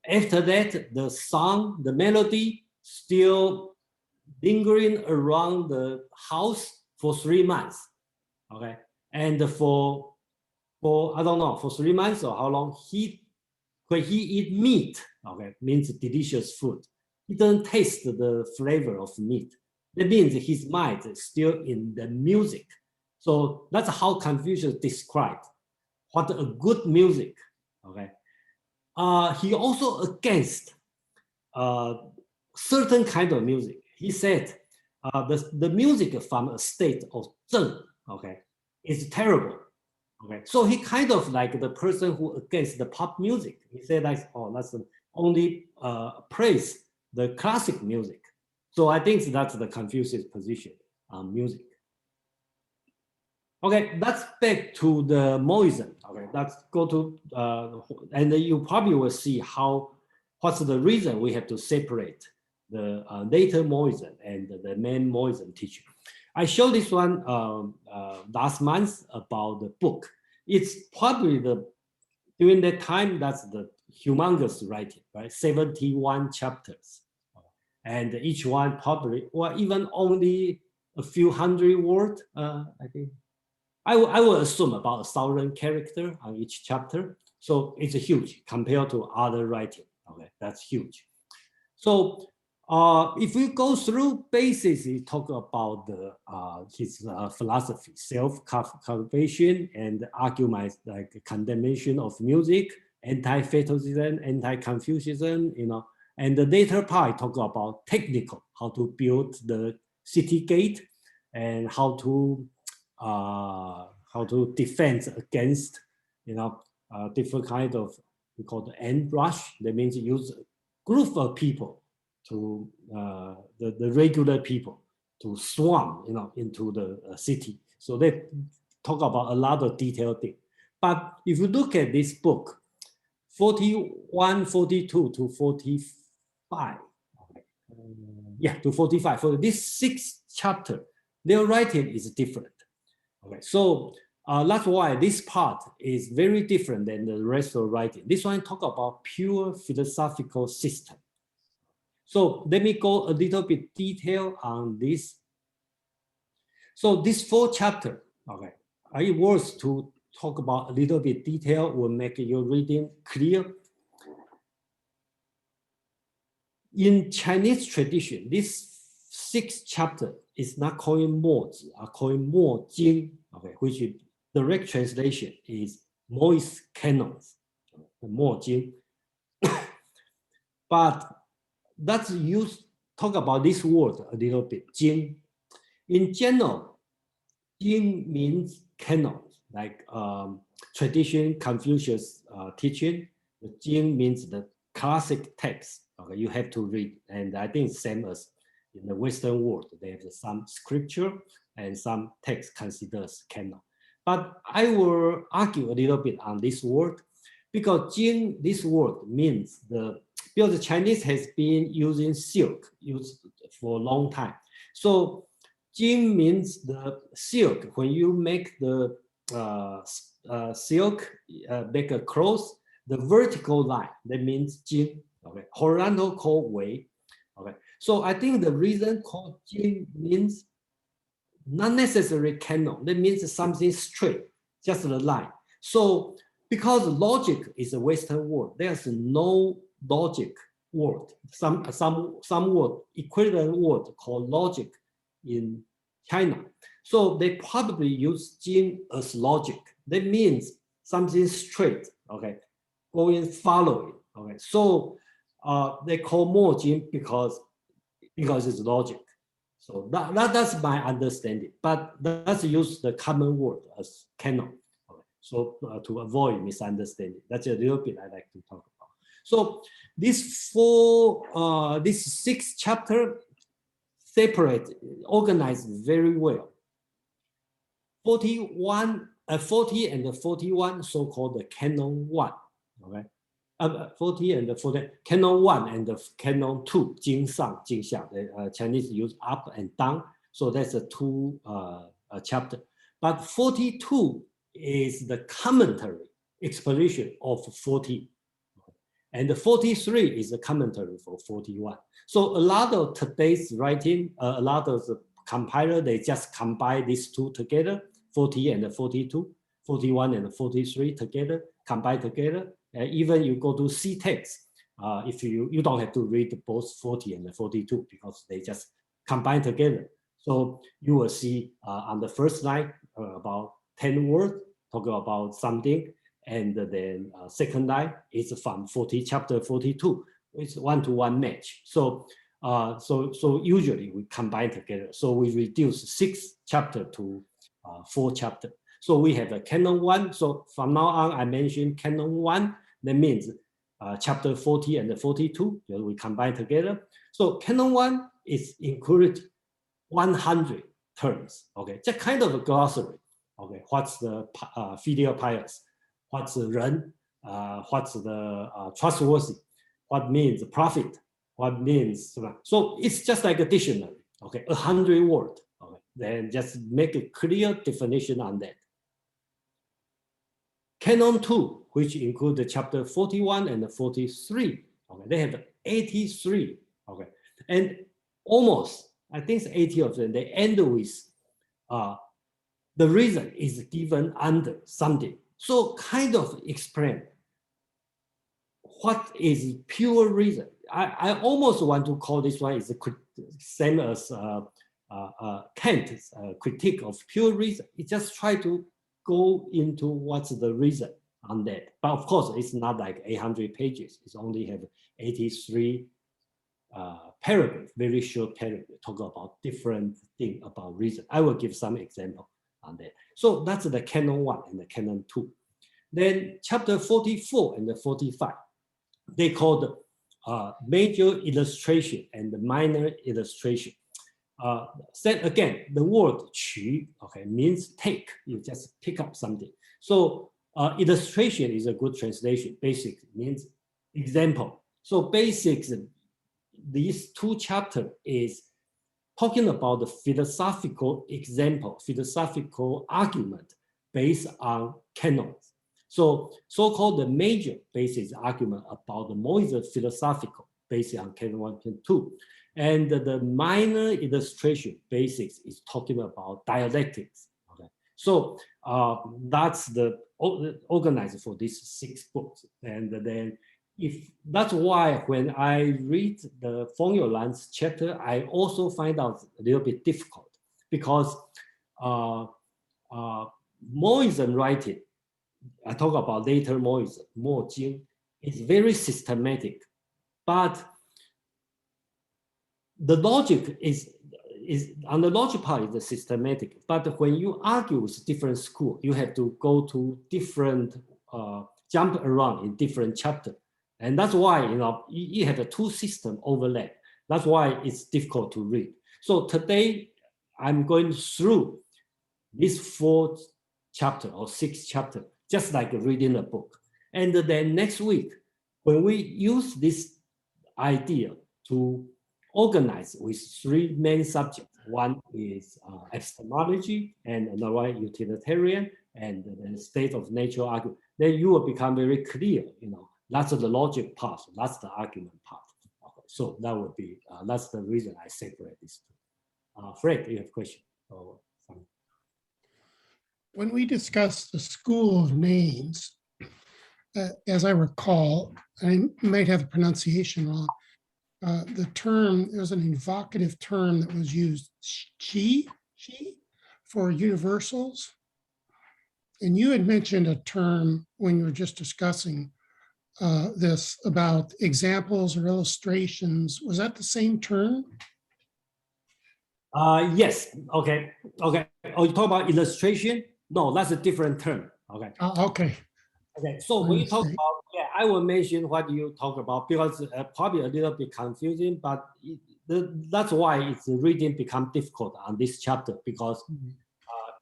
after that, the song, the melody, still lingering around the house for 3 months. Okay, and for I don't know, for 3 months or how long, when he eat meat, okay, means delicious food, he doesn't taste the flavor of meat. That means his mind is still in the music. So that's how Confucius described what a good music. Okay, he also against certain kind of music. He said the music from a state of zheng, okay, is terrible. Okay, so he kind of like the person who against the pop music. He said like, oh, that's only praise the classic music. So I think that's the Confucius position on music. Okay, that's back to the Mohism. Okay, let's go to, and you probably will see what's the reason we have to separate the later Mohism and the main Mohism teaching. I showed this one last month about the book. It's probably during that time, that's the humongous writing, right? 71 chapters. And each one probably, or even only a few hundred words, I think. I will assume about 1,000 characters on each chapter. So it's huge compared to other writing. Okay, that's huge. So if we go through basically talk about his philosophy, self-cultivation, and arguments like condemnation of music, anti-fatalism, anti-Confucianism, and the later part talk about technical, how to build the city gate and how to how to defend against, different kind of, we call the end rush. That means use a group of people to the regular people to swarm, into the city. So they talk about a lot of detailed things. But if you look at this book, 41, 42 to 45, to 45. For this 6th chapter, their writing is different. Okay, so that's why this part is very different than the rest of the writing. This one talk about pure philosophical system. So let me go a little bit detail on this. So this 4th chapter, okay, it worth to talk about a little bit detail, will make your reading clear. In Chinese tradition, this 6th chapter is not called Mo Tzu, called Mo Jing, okay, which is direct translation is Mohists canons, Mo Jing. But let's talk about this word a little bit, Jing. In general, Jing means canon, like tradition, Confucius teaching. The Jing means the classic text. Okay, you have to read, and I think same as in the Western world, they have some scripture and some text considered canon. But I will argue a little bit on this word, because Jing, this word means because the Chinese has been using silk for a long time. So Jing means the silk. When you make the silk, make a cloth, the vertical line, that means Jing. Okay, horizontal called Wei. Okay, so I think the reason called Jing means not necessarily canon. That means something straight, just the line. So because logic is a Western word, there's no logic word. Some word, equivalent word called logic in China. So they probably use Jing as logic. That means something straight. Okay, going following. Okay, so they call Mo Jing because it's logic. So that's my understanding. But let's use the common word as canon. Okay. So to avoid misunderstanding, that's a little bit I like to talk about. So this 6th chapter separate, organized very well. 40 and the 41, so-called the canon 1. Okay. 40 and the 40, canon 1 and the canon 2, 经上经下, the Chinese use up and down, so that's a 2 chapter. But 42 is the commentary, explanation of 40. And the 43 is a commentary for 41. So a lot of today's writing, a lot of the compiler, they just combine these two together, 40 and the 42, 41 and the 43 together, combine together. Even you go to C text, if you don't have to read both 40 and the 42 because they just combine together. So you will see on the first line about 10 words talking about something, and then second line is from chapter 42. It's one-to-one match. So so usually we combine together. So we reduce 6 chapter to 4 chapter. So we have a canon 1. So from now on, I mentioned canon 1. That means chapter 40 and the 42, we combine together. So canon 1 is included 100 terms. Okay, just kind of a glossary. Okay, what's the filial pious? What's the ren? What's the trustworthy? What means profit? What means, so it's just like a dictionary. Okay, 100 words. Okay, then just make a clear definition on that. Canon 2, which include the chapter 41 and the 43. Okay, they have 83. Okay, and almost, I think it's 80 of them, they end with the reason is given under something. So kind of explain what is pure reason. I almost want to call this one is the same as Kant's critique of pure reason. It just try to go into what's the reason on that. But of course, it's not like 800 pages. It's only have 83 paragraphs, very short paragraph, talk about different thing about reason. I will give some example on that. So that's the canon 1 and the canon 2. Then chapter 44 and the 45, they called major illustration and the minor illustration. Said again, the word 取, okay, means take. You just pick up something. So illustration is a good translation. Basic means example. So basics, these 2 chapters is talking about the philosophical example, philosophical argument based on canons. So so-called the major basis argument about the Mozi philosophical based on canon 1 and 2. And the minor illustration basics is talking about dialectics. Okay, so that's the organizer for these 6 books. And then if that's why when I read the Feng-Youlan's chapter, I also find out a little bit difficult because Moism writing, I talk about later Moism, Mo Tzu, is very systematic, but the logic is on the logic part is systematic, but when you argue with different school, you have to go to different jump around in different chapters, and that's why you have a 2 system overlap. That's why it's difficult to read. So today I'm going through this 4th chapter or 6th chapter, just like reading a book, and then next week when we use this idea to organize with 3 main subjects. One is epistemology, and another one utilitarian, and the state of nature argument. Then you will become very clear, that's the logic part, that's the argument part. Okay, so that would be, that's the reason I separate these 2. Fred, you have a question? When we discuss the school of names, as I recall, I might have the pronunciation wrong, the term, there's an evocative term that was used, chi, for universals. And you had mentioned a term when you were just discussing this about examples or illustrations. Was that the same term? Yes, okay. Oh, you talk about illustration? No, that's a different term, okay. Okay. Okay, so when you talk about, I will mention what you talk about because probably a little bit confusing, but that's why it's reading become difficult on this chapter because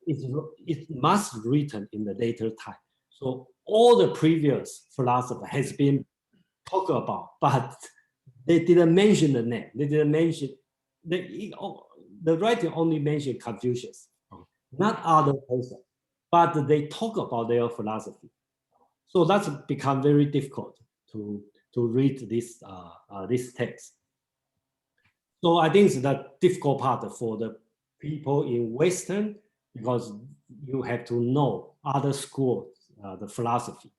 it must written in the later time. So all the previous philosopher has been talked about, but they didn't mention the name. They didn't mention, the writing only mentioned Confucius, not other person, but they talk about their philosophy. So that's become very difficult to read this this text. So I think it's the difficult part for the people in Western because you have to know other schools, the philosophy,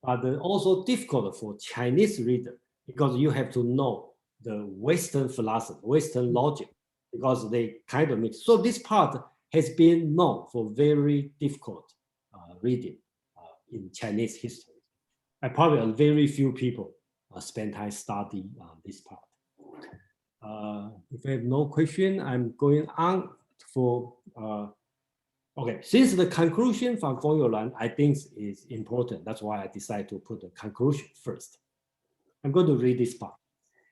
but also difficult for Chinese reader because you have to know the Western philosophy, Western logic, because they kind of mix. So this part has been known for very difficult reading in Chinese history. And probably very few people spend time studying this part. If I have no question, I'm going on for, okay, since the conclusion from Feng-Youlan, I think is important. That's why I decided to put the conclusion first. I'm going to read this part.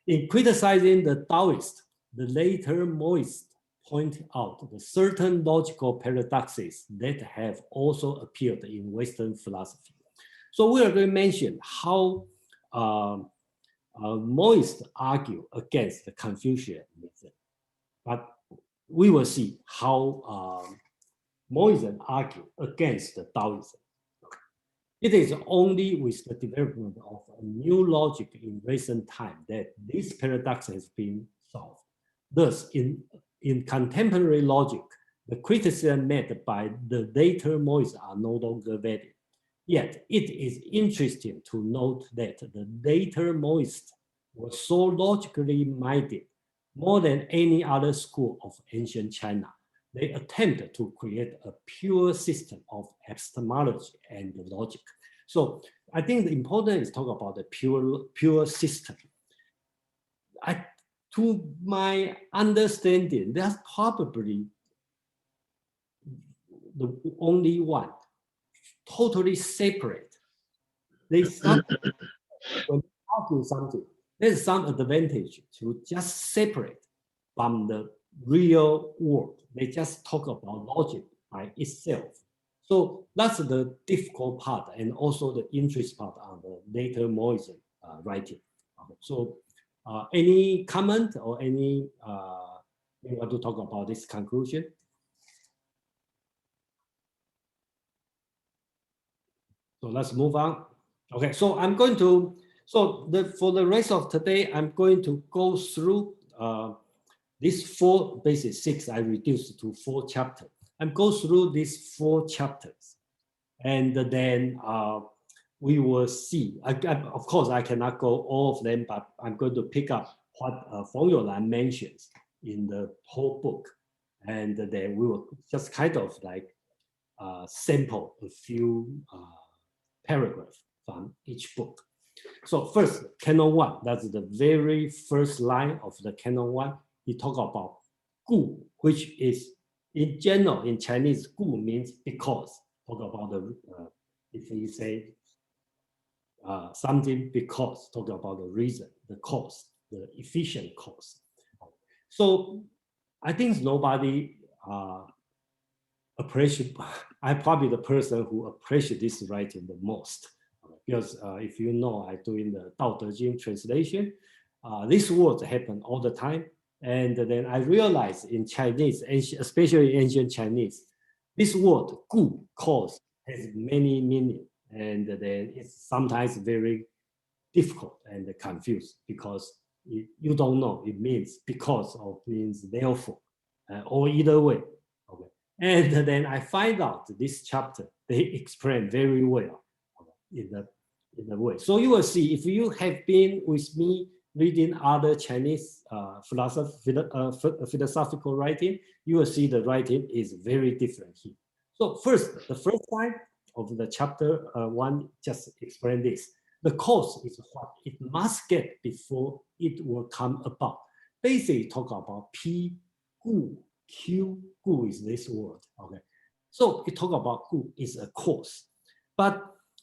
In criticizing the Taoist, the later Mohists point out the certain logical paradoxes that have also appeared in Western philosophy. So we are going to mention how Mohists argue against the Confucianism, but we will see how Mohism argue against the Taoism. It is only with the development of a new logic in recent time that this paradox has been solved. Thus, in contemporary logic, the criticism made by the later Mohists are no longer valid. Yet, it is interesting to note that the later Mohists were so logically minded more than any other school of ancient China. They attempted to create a pure system of epistemology and logic. So I think the important is talk about the pure system. To my understanding, that's probably the only one, totally separate. They start, when you argue something, there's some advantage to just separate from the real world. They just talk about logic by itself. So that's the difficult part and also the interest part of the later Mozi writing. So any comment or any you want to talk about this conclusion? So let's move on. Okay, so I'm going to, for the rest of today, I'm going to go through these four, basically six, I reduced to 4 chapters. I'm go through these 4 chapters, and then we will see. Of course, I cannot go all of them, but I'm going to pick up what Feng Youlan mentions in the whole book, and then we will just kind of like sample a few paragraphs from each book. So first, Canon 1, that's the very first line of the Canon 1. He talk about 故, which is in general in Chinese, 故 means because. Talk about the if you say something because, talk about the reason, the cause, the efficient cause. So I think nobody appreciate. I'm probably the person who appreciates this writing the most, because if you know, I doing the Dao De Jing translation. These words happen all the time, and then I realized in Chinese, especially ancient Chinese, this word 故 cause has many meanings, and then it's sometimes very difficult and confused because you don't know it means because or means therefore, or either way. Okay. And then I find out this chapter, they explain very well in the way. So you will see, if you have been with me reading other Chinese philosophical writing, you will see the writing is very different here. So first, the first line of the chapter 1 just explain this. The cause is what it must get before it will come about. Basically talk about P, 故, Q, 故 is this word, okay? So it talk about 故 is a cause, but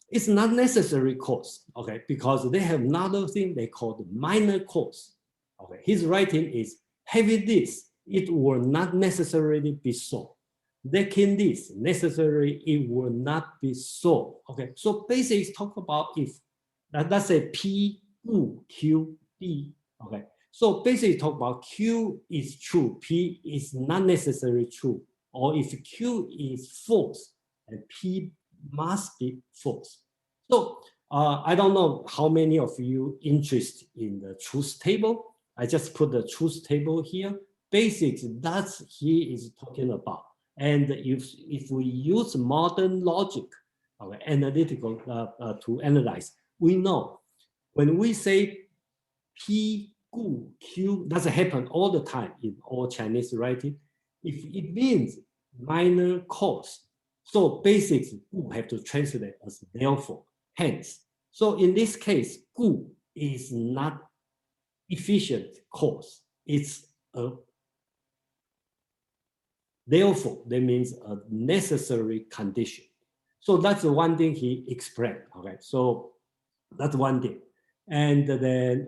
it's not necessary cause, okay? Because they have another thing they call the minor cause, okay? His writing is, having this, it will not necessarily be so. Lacking this, necessarily it will not be so, okay? So basically talk about if, let's say P, 故, Q, B, okay? So basically talk about Q is true, P is not necessarily true, or if Q is false, and P must be false. So I don't know how many of you interested in the truth table. I just put the truth table here. Basics, that's he is talking about. And if we use modern logic, okay, analytical to analyze, we know when we say P, 故, Q, doesn't happen all the time in all Chinese writing. If it means minor cause, so basics, 故 have to translate as therefore, hence. So in this case, 故 is not efficient cause. It's a therefore, that means a necessary condition. So that's the one thing he explained, okay? So that's one thing. And then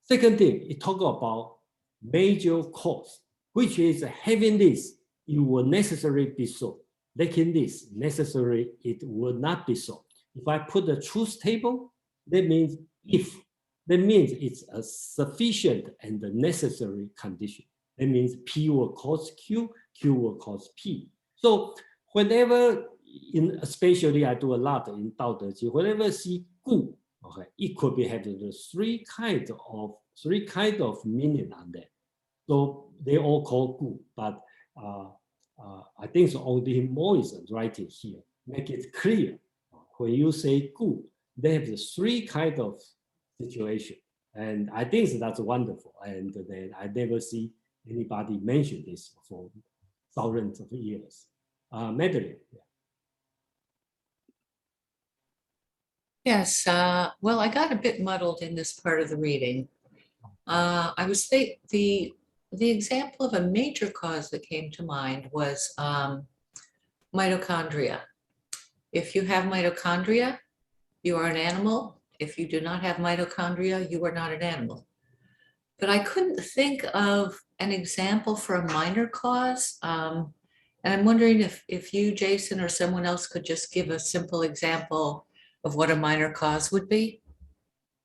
second thing, he talk about major cause, which is having this, it will necessarily be so. Lacking this, necessary, it will not be so. If I put the truth table, that means if, that means it's a sufficient and a necessary condition. That means P will cause Q, Q will cause P. So whenever, especially I do a lot in Dao De Jing, whenever I see 故, okay, it could be having the three kind of meaning on that. So they all call 故, but I think it's only Mohists writing here make it clear. When you say 故, they have the three kind of situation, and I think that's wonderful. And then I never see anybody mention this for thousands of years. Madeline. Yeah. Yes, well, I got a bit muddled in this part of the reading. I was the example of a major cause that came to mind was mitochondria. If you have mitochondria, you are an animal. If you do not have mitochondria, you are not an animal. But I couldn't think of an example for a minor cause. And I'm wondering if you, Jason, or someone else could just give a simple example of what a minor cause would be.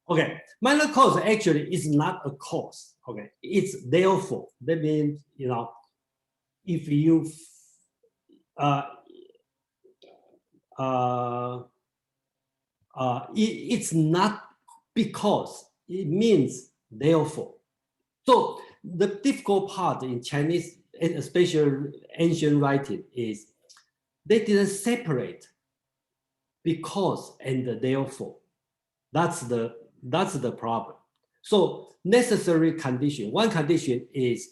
Okay, minor cause actually is not a cause. Okay, it's therefore. That means, you know, if you it's not because, it means therefore. So the difficult part in Chinese, and especially ancient writing, is they didn't separate because and therefore. That's the problem. So necessary condition. One condition is,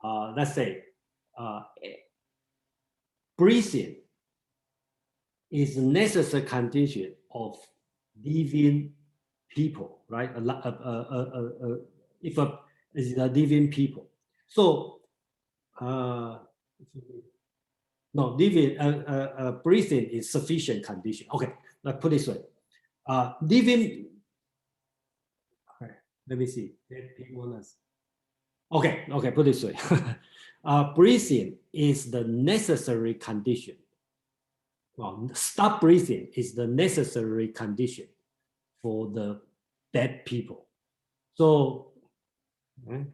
let's say, breathing is a necessary condition of living people, right? If is a living people. So no, living breathing is sufficient condition. Okay, let's put it this way. Living. Okay, let me see. Okay, put it this way. Breathing is the necessary condition. Well, stop breathing is the necessary condition for the dead people. So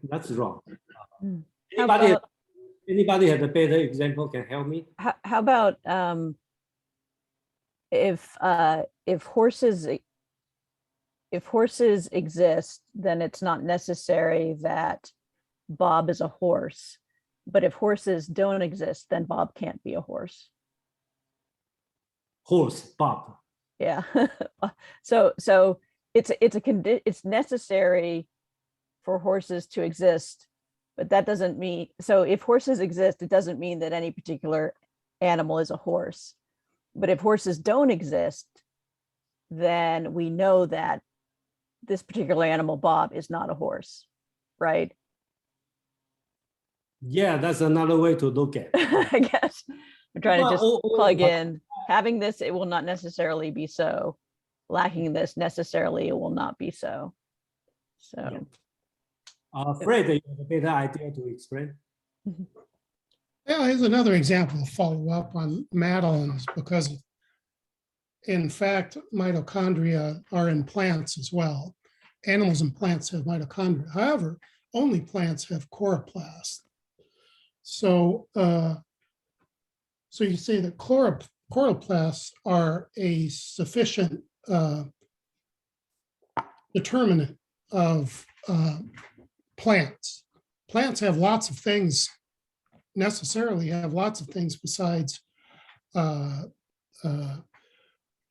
that's wrong. Anybody have a better example can help me? How about if horses exist, then it's not necessary that Bob is a horse. But if horses don't exist, then Bob can't be a horse. Horse, Bob. Yeah. So it's necessary for horses to exist, but that doesn't mean, so if horses exist, it doesn't mean that any particular animal is a horse. But if horses don't exist, then we know that this particular animal, Bob, is not a horse, right? Yeah, that's another way to look at it. I guess we're trying to just plug in. Having this, it will not necessarily be so. Lacking this, necessarily, it will not be so. So, Fred, you have a better idea to explain? Yeah, here's another example to follow up on Madeline's, because in fact, mitochondria are in plants as well. Animals and plants have mitochondria. However, only plants have chloroplasts. So, so you say that chloroplasts are a sufficient determinant of plants. Plants have lots of things, necessarily have lots of things besides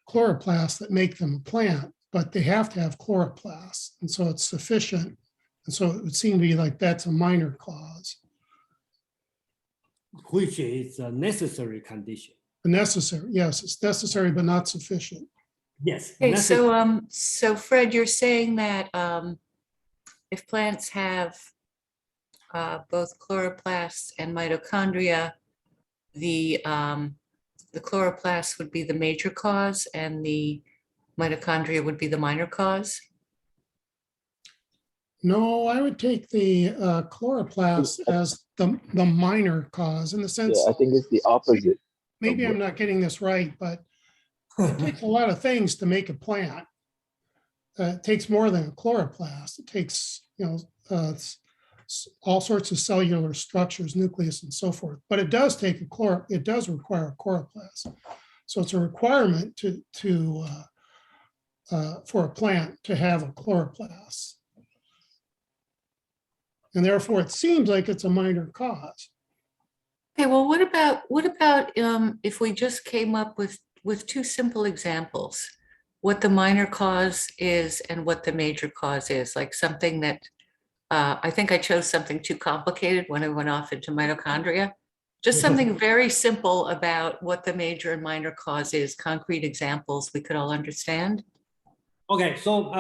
chloroplasts that make them a plant, but they have to have chloroplasts. And so it's sufficient. And so it would seem to be like that's a minor clause. Which is a necessary condition. Necessary, yes, it's necessary, but not sufficient. Yes. Okay, so Fred, you're saying that if plants have both chloroplasts and mitochondria, the chloroplasts would be the major cause and the mitochondria would be the minor cause? No, I would take the chloroplasts as the minor cause, in the sense. Yeah, I think it's the opposite. Maybe I'm not getting this right, but it takes a lot of things to make a plant. It takes more than a chloroplast. It takes, all sorts of cellular structures, nucleus, and so forth. But it does take it does require a chloroplast. So it's a requirement for a plant to have a chloroplast. And therefore, it seems like it's a minor cause. Okay, well, what about if we just came up with two simple examples, what the minor cause is and what the major cause is, like something that I think I chose something too complicated when I went off into mitochondria. Just something very simple about what the major and minor cause is, concrete examples we could all understand. Okay, so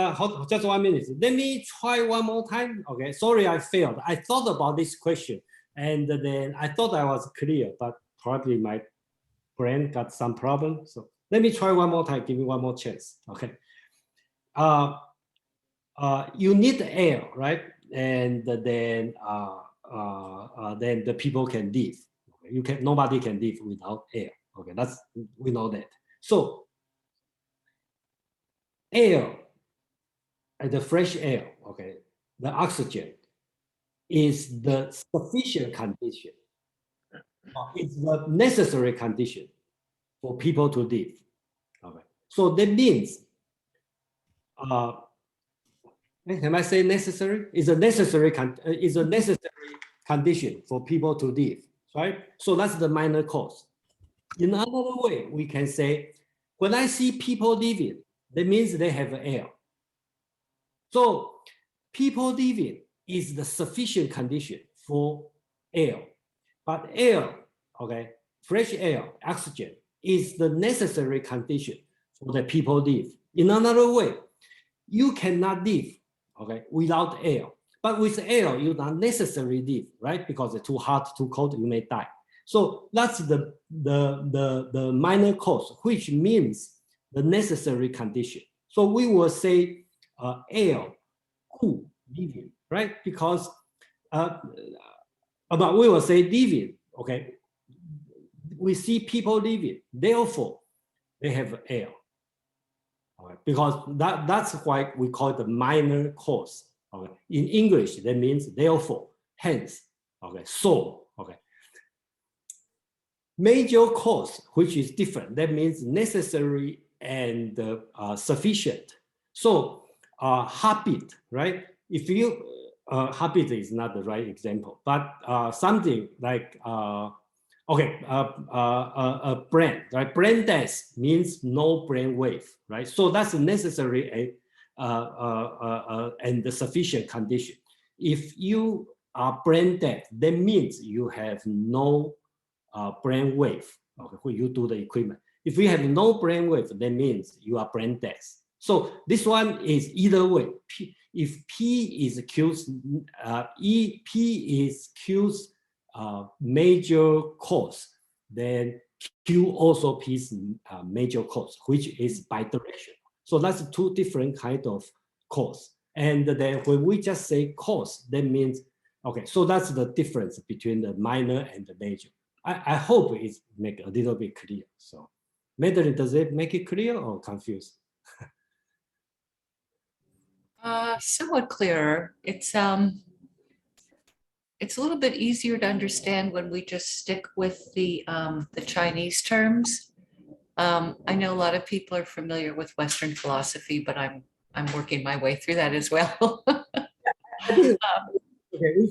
just 1 minute. Let me try one more time. Okay, sorry I failed. I thought about this question and then I thought I was clear, but probably my brain got some problem. So let me try one more time, give me one more chance. Okay. You need air, right? And then the people can live. Nobody can live without air. Okay, we know that. So air, and the fresh air, okay, the oxygen is the sufficient condition. It's the necessary condition for people to live. Okay, so that means, can I say necessary? It's a necessary condition for people to live, right? So that's the minor cause. In another way, we can say, when I see people living, that means they have air. So people living is the sufficient condition for air. But air, okay, fresh air, oxygen, is the necessary condition for the people live. In another way, you cannot live, okay, without air. But with air, you not necessarily live, right? Because it's too hot, too cold, you may die. So that's the minor cause, which means the necessary condition. So we will say air, cool, living, right? Because, but we will say living, okay? We see people living, therefore they have air. Okay? Because that's why we call it the minor cause. Okay? In English, that means therefore, hence, okay, so, okay. Major cause, which is different, that means necessary and sufficient. So habit, right? If you, habit is not the right example, but something like, okay, a brain, right? Brain death means no brain wave, right? So that's a necessary and the sufficient condition. If you are brain dead, that means you have no brain wave, okay, when you do the equipment. If you have no brain wave, that means you are brain dead. So this one is either way. If P is Q's, P is Q's major cause, then Q also P's major cause, which is bidirectional. So that's two different kind of cause. And then when we just say cause, that means, okay, so that's the difference between the minor and the major. I hope it make a little bit clear. So, Madeline, does it make it clear or confused? Somewhat clearer. It's a little bit easier to understand when we just stick with the Chinese terms. I know a lot of people are familiar with Western philosophy, but I'm working my way through that as well. Okay,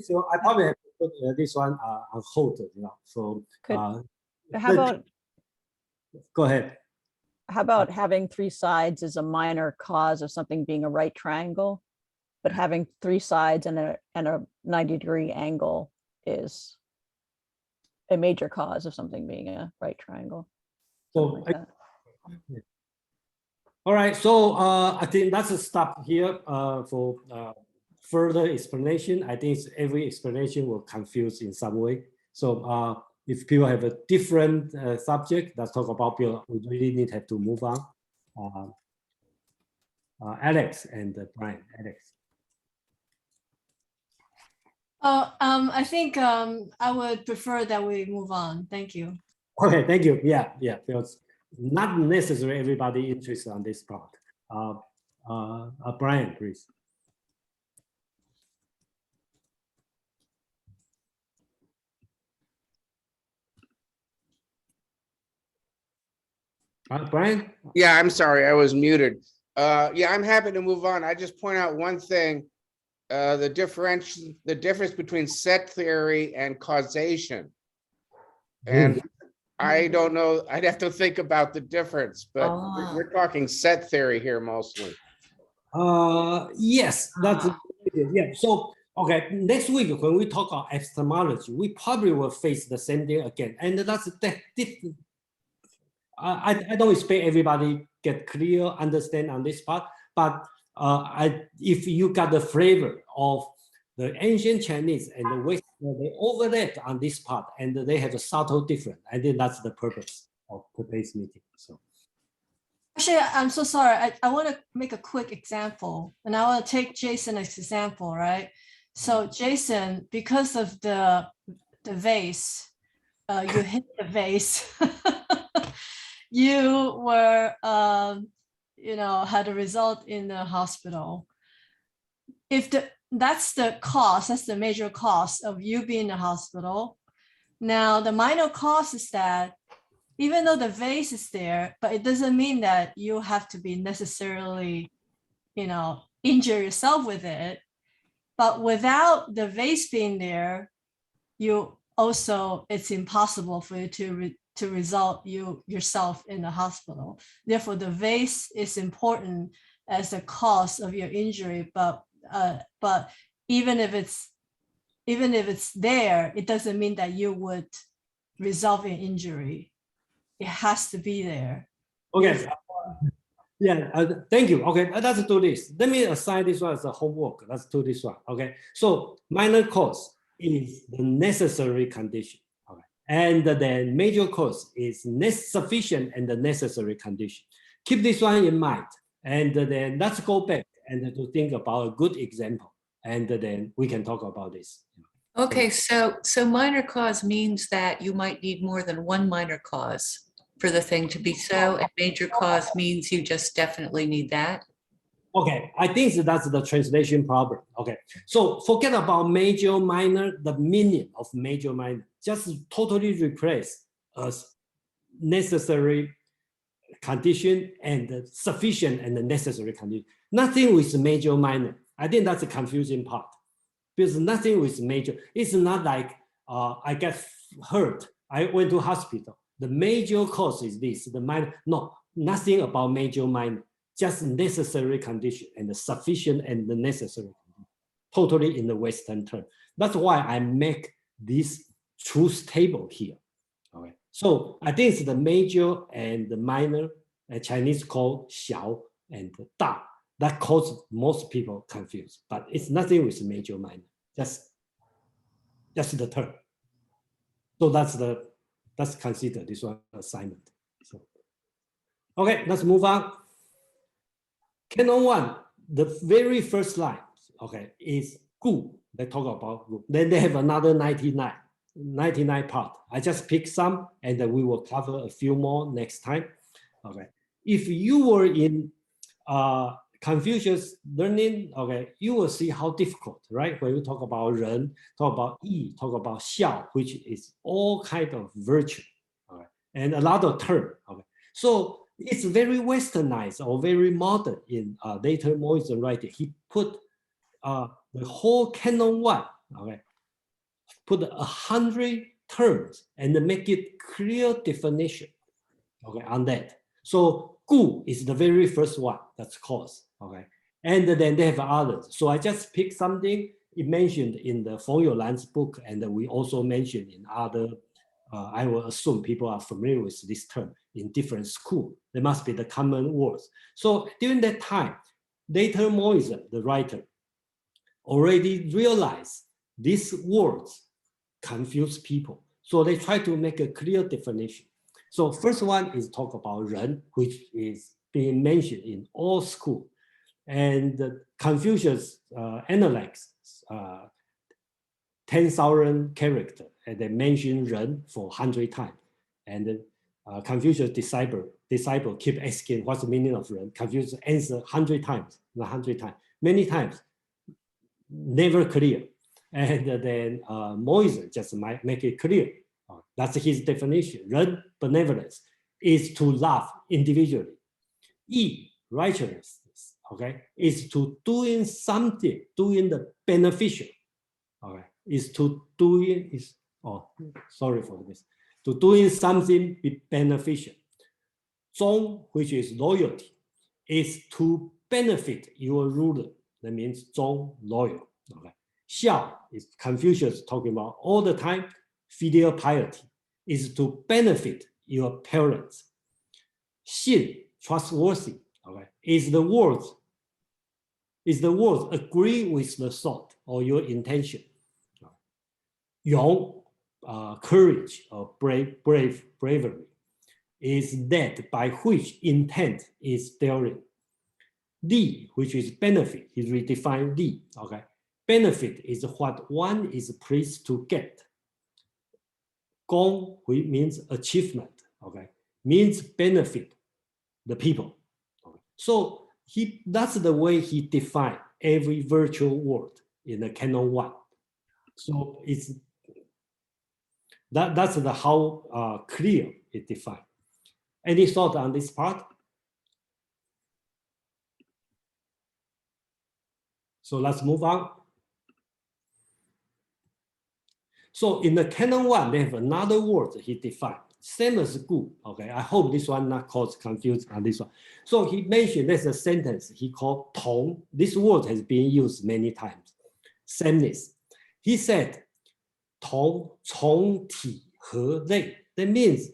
so I probably have to put this one on hold, you know. So how about, go ahead. How about having three sides is a minor cause of something being a right triangle, but having three sides and a 90-degree angle is a major cause of something being a right triangle. So, like all right, so I think that's a stop here for further explanation. I think every explanation will confuse in some way. So if people have a different subject, let's talk about, we really need to have to move on. Alex and Brian. Alex. I think I would prefer that we move on. Thank you. Okay, thank you. Yeah, because not necessarily everybody interested on this part. Brian, please. Brian? Yeah, I'm sorry, I was muted. Yeah, I'm happy to move on. I just point out one thing, the difference between set theory and causation. And I don't know, I'd have to think about the difference, but we're talking set theory here mostly. Yes, that's yeah. So okay, next week when we talk about epistemology, we probably will face the same thing again, and that's different. I don't expect everybody get clear understand on this part, but if you got the flavor of the ancient Chinese and the Western they overlap on this part, and they have a subtle difference. I think that's the purpose of today's meeting. So. Actually, I'm so sorry. I want to make a quick example, and I want to take Jason as example, right? So Jason, because of the vase, you hit the vase. You were, had a result in the hospital. If that's the cause, that's the major cause of you being in the hospital. Now, the minor cause is that even though the vase is there, but it doesn't mean that you have to be necessarily, injure yourself with it. But without the vase being there, it's impossible for you to result yourself in the hospital. Therefore, the vase is important as a cause of your injury, but even if it's there, it doesn't mean that you would resolve your injury. It has to be there. Okay. Yeah, thank you. Okay, let's do this. Let me assign this one as a homework. Let's do this one. Okay, so minor cause is the necessary condition. Okay, and then major cause is sufficient and the necessary condition. Keep this one in mind, and then let's go back and to think about a good example, and then we can talk about this. Okay, so minor cause means that you might need more than one minor cause for the thing to be so, and major cause means you just definitely need that. Okay, I think that's the translation problem. Okay, so forget about major, minor, the meaning of major, minor. Just totally replace as necessary condition and sufficient and the necessary condition. Nothing with major, minor. I think that's a confusing part. Because nothing with major. It's not like I get hurt. I went to hospital. The major cause is this. The minor, no, nothing about major, minor. Just necessary condition and the sufficient and the necessary condition. Totally in the Western term. That's why I make this truth table here. Okay. So I think it's the major and the minor. Chinese call 小 and 大. That causes most people confused, but it's nothing with major, minor. Just the term. So let's consider this one assignment. So, okay, let's move on. Canon 1, the very first line, okay, is 故. They talk about 故. Then they have another 99 part. I just pick some, and then we will cover a few more next time. Okay, if you were in Confucius learning, okay, you will see how difficult, right? When you talk about 人, talk about 义, talk about 孝, which is all kind of virtue, okay, and a lot of term, okay. So it's very westernized or very modern in later Mozi writing. He put the whole canon 1, okay, put 100 terms and make it clear definition, okay, on that. So 故 is the very first one, that's cause, okay, and then they have others. So I just picked something it mentioned in the Feng Youlan's book, and we also mentioned in other. I will assume people are familiar with this term in different schools. There must be the common words. So during that time, later Mozi, the writer, already realized these words confuse people. So they try to make a clear definition. So first one is talk about 人, which is being mentioned in all schools. And Confucius analyzed 10,000 characters, and they mention 人 for 100 times. And Confucius disciple keep asking what's the meaning of 人. Confucius answer 100 times, not 100 times, many times, never clear. And then Mozi just make it clear. That's his definition. 人 benevolence is to love individually. 义 righteousness, okay, is to doing something, doing the beneficial. Okay, is to doing is sorry for this. To doing something be beneficial. 忠, which is loyalty, is to benefit your ruler. That means 忠, loyal. Okay. 孝 is Confucius talking about all the time. Filial piety is to benefit your parents. 信, trustworthy, okay, is the words agree with the thought or your intention. Yong, courage or bravery, is that by which intent is daring. Li, which is benefit, he redefined Li, okay? Benefit is what one is pleased to get. Gong, which means achievement, okay? Means benefit the people. Okay? So that's the way he defined every virtual word in the canon 1. So it's that's the how clear it defined. Any thought on this part? So let's move on. So in the canon 1, they have another word he defined, same as good. Okay, I hope this one not cause confusion on this one. So he mentioned there's a sentence he called tong. This word has been used many times. Sameness. He said, tong, chong, ti, he, lei. That means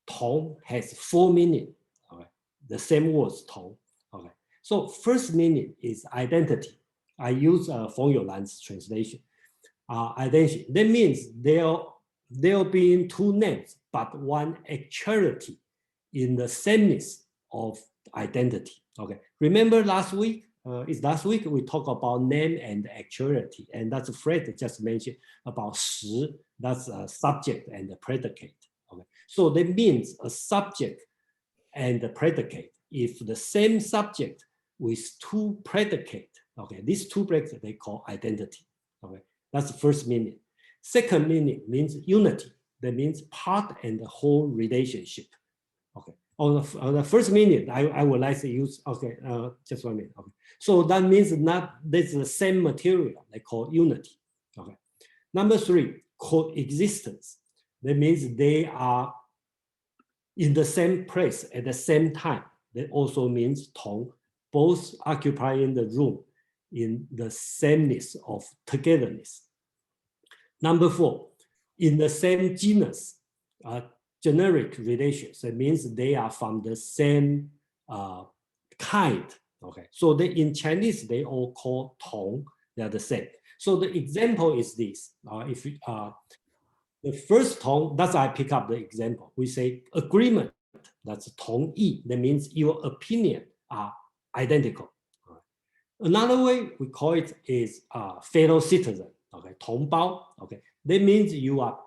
tong has 4 meanings. Okay, the same words tong. Okay, so first meaning is identity. I use Feng Youlan's translation. Identity. That means there'll be 2 names, but one actuality in the sameness of identity. Okay. Remember last week? We talked about name and actuality, and that's Fred just mentioned about 实. That's a subject and a predicate. Okay. So that means a subject and a predicate. If the same subject with 2 predicates, okay, these 2 predicates they call identity. Okay. That's the first meaning. Second meaning means unity. That means part and the whole relationship. Okay. On the first meaning, I would like to use, okay, just 1 minute. Okay. So that means not there's the same material, they call unity. Okay. Number 3, coexistence. That means they are in the same place at the same time. That also means tong, both occupying the room in the sameness of togetherness. Number 4, in the same genus, generic relations. That means they are from the same kind. Okay, so in Chinese they all call tong. They are the same. So the example is this. The first tong, that's I pick up the example. We say agreement. That's tong yi. That means your opinion are identical. Another way we call it is fellow citizen. Okay, 同胞. Okay, that means you are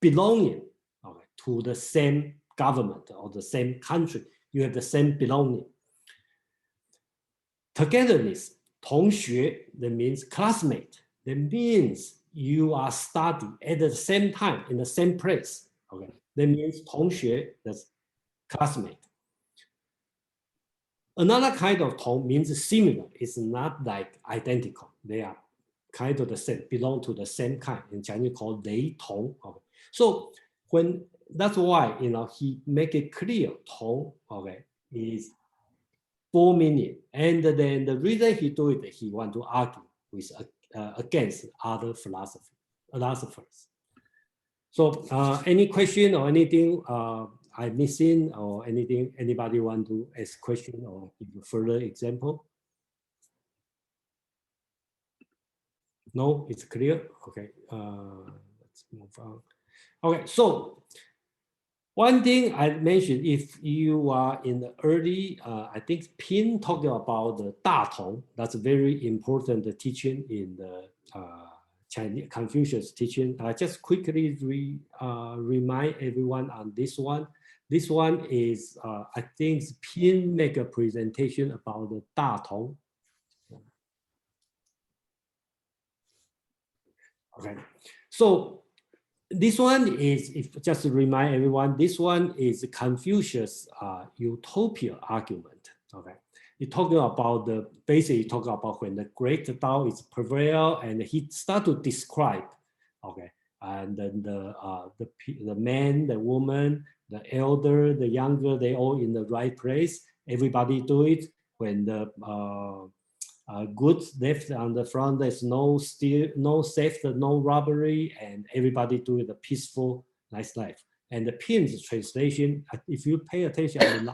belonging, okay, to the same government or the same country. You have the same belonging. Togetherness, 同学, that means classmate. That means you are studying at the same time in the same place. Okay, that means 同学, that's classmate. Another kind of tong means similar. It's not like identical. They are kind of the same, belong to the same kind. In Chinese called 雷同. Okay. So that's why he make it clear tong, okay, is 4 meaning. And then the reason he do it, he want to argue with against other philosophers. So any question or anything I'm missing or anything, anybody want to ask question or give a further example? No, it's clear. Okay, let's move on. Okay, so one thing I mentioned, if you are in the early, I think Pin talking about the 大同, that's a very important teaching in the Chinese Confucius teaching. Just quickly remind everyone on this one. This one is, I think Pin make a presentation about the 大同. Okay, so this one is, if just to remind everyone, this one is Confucius' utopia argument. Okay, he talking about basically talking about when the great Tao is prevail, and he start to describe, okay, and then the man, the woman, the elder, the younger, they all in the right place. Everybody do it. When the goods left on the front, there's no steal, no theft, no robbery, and everybody do it a peaceful, nice life. And the Pin's translation, if you pay attention,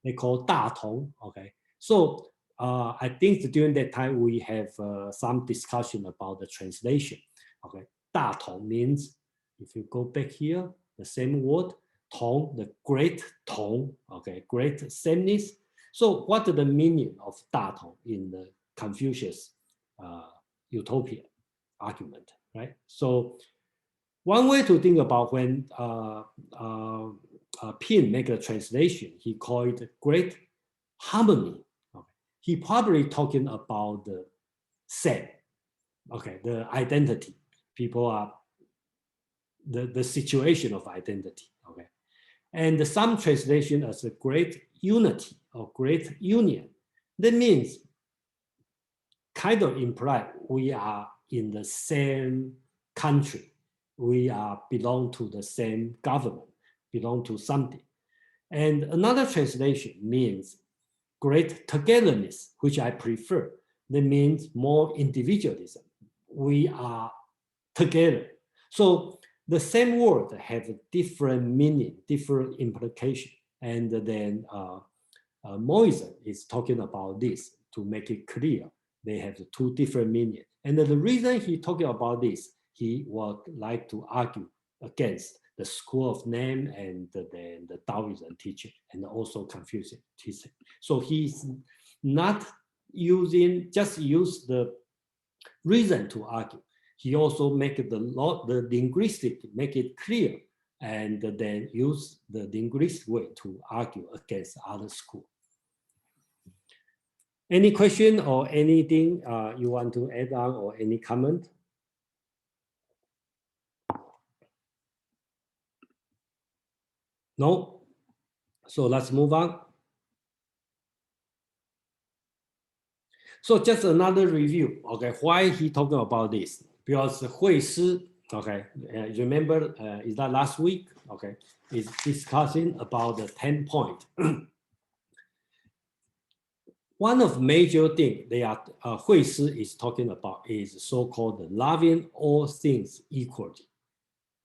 they call 大同. Okay, so I think during that time we have some discussion about the translation. Okay, 大同 means, if you go back here, the same word, 同, the great 同, okay, great sameness. So what is the meaning of 大同 in the Confucius utopia argument, right? So one way to think about when Pin make a translation, he called it great harmony. Okay. He probably talking about the same, okay, the identity. People are the situation of identity, okay. And some translation as a great unity or great union. That means kind of imply we are in the same country. We are belong to the same government, belong to something. And another translation means great togetherness, which I prefer. That means more individualism. We are together. So the same word have different meaning, different implication. And then Mozi is talking about this to make it clear. They have two different meanings. And the reason he talking about this, he would like to argue against the school of name and then the Taoism teaching and also Confucius teaching. So he's not just use the reason to argue. He also make the linguistic, make it clear, and then use the linguistic way to argue against other schools. Any question or anything you want to add on or any comment? No? So let's move on. So just another review, okay, why he talking about this? Because Hui Si, okay, remember, is that last week? Okay, is discussing about the 10 point. One of major things they are Hui Si is talking about is so-called loving all things equally.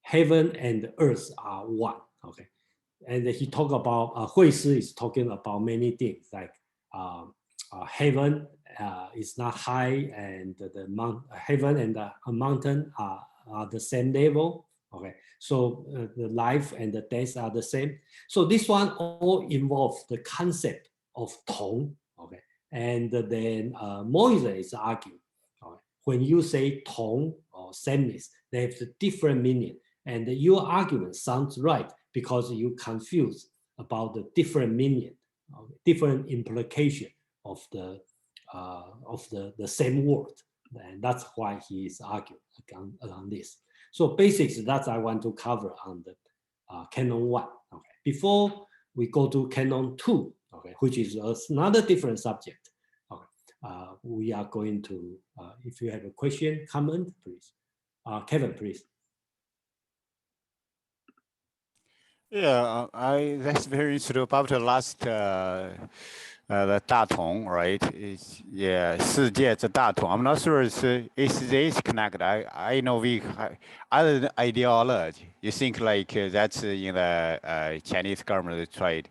Heaven and earth are one. Okay, and he talk about Hui Si is talking about many things like heaven is not high, and the heaven and the mountain are the same level. Okay, so the life and the death are the same. So this one all involves the concept of tong. Okay, and then Mozi is arguing, okay, when you say tong or sameness, they have the different meaning, and your argument sounds right because you confuse about the different meaning, different implication of the same word, and that's why he is arguing around this. So basics that I want to cover on the Canon 1. Okay, before we go to Canon 2, okay, which is another different subject. Okay, we are going to, if you have a question, comment, please. Kevin, please. Yeah, that's very interesting about the last the 大同, right? It's, yeah, 世界之大同. I'm not sure is this connected. I know we other ideology. You think like that's in the Chinese government tried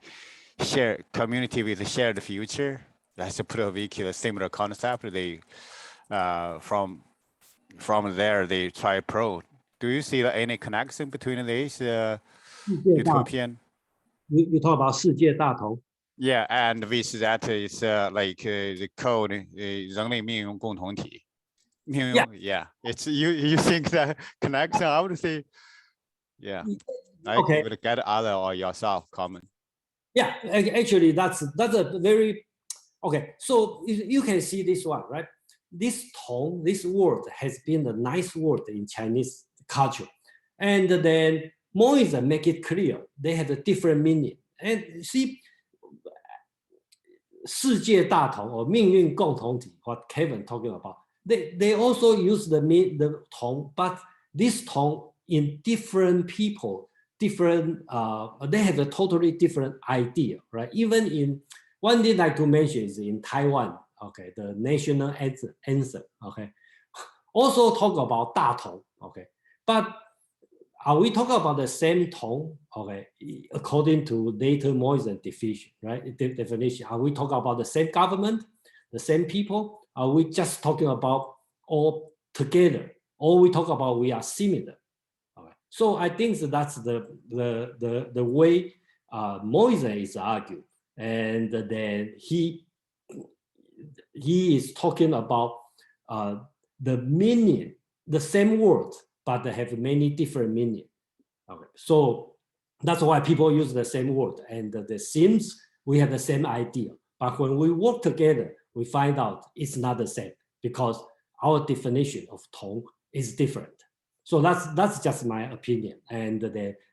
share community with a shared future. That's a pretty similar concept. They from there they try pro. Do you see any connection between these utopian? You talk about 世界大同. Yeah, and with that is like the code 人类命运共同体. Yeah, it's you think that connection? I would say, yeah. Okay. I would get other or yourself comment. Yeah, actually that's a very okay. So you can see this one, right? This tong, this word has been a nice word in Chinese culture, and then Mozi make it clear they have a different meaning. And see, 世界大同 or 命运共同体, what Kevin talking about, they also use the tong, but this tong in different people, different they have a totally different idea, right? Even in one thing I like to mention is in Taiwan, okay, the national anthem, okay, also talk about 大同, okay, but are we talking about the same tone? Okay, according to later Mozi definition, right? Definition. Are we talking about the same government, the same people? Are we just talking about all together? or we talk about we are similar. Okay. So I think that's the way Mozi is argued, and then he is talking about the meaning, the same word, but they have many different meaning. Okay. So that's why people use the same word, and it seems we have the same idea. But when we work together, we find out it's not the same because our definition of tone is different. So that's just my opinion. And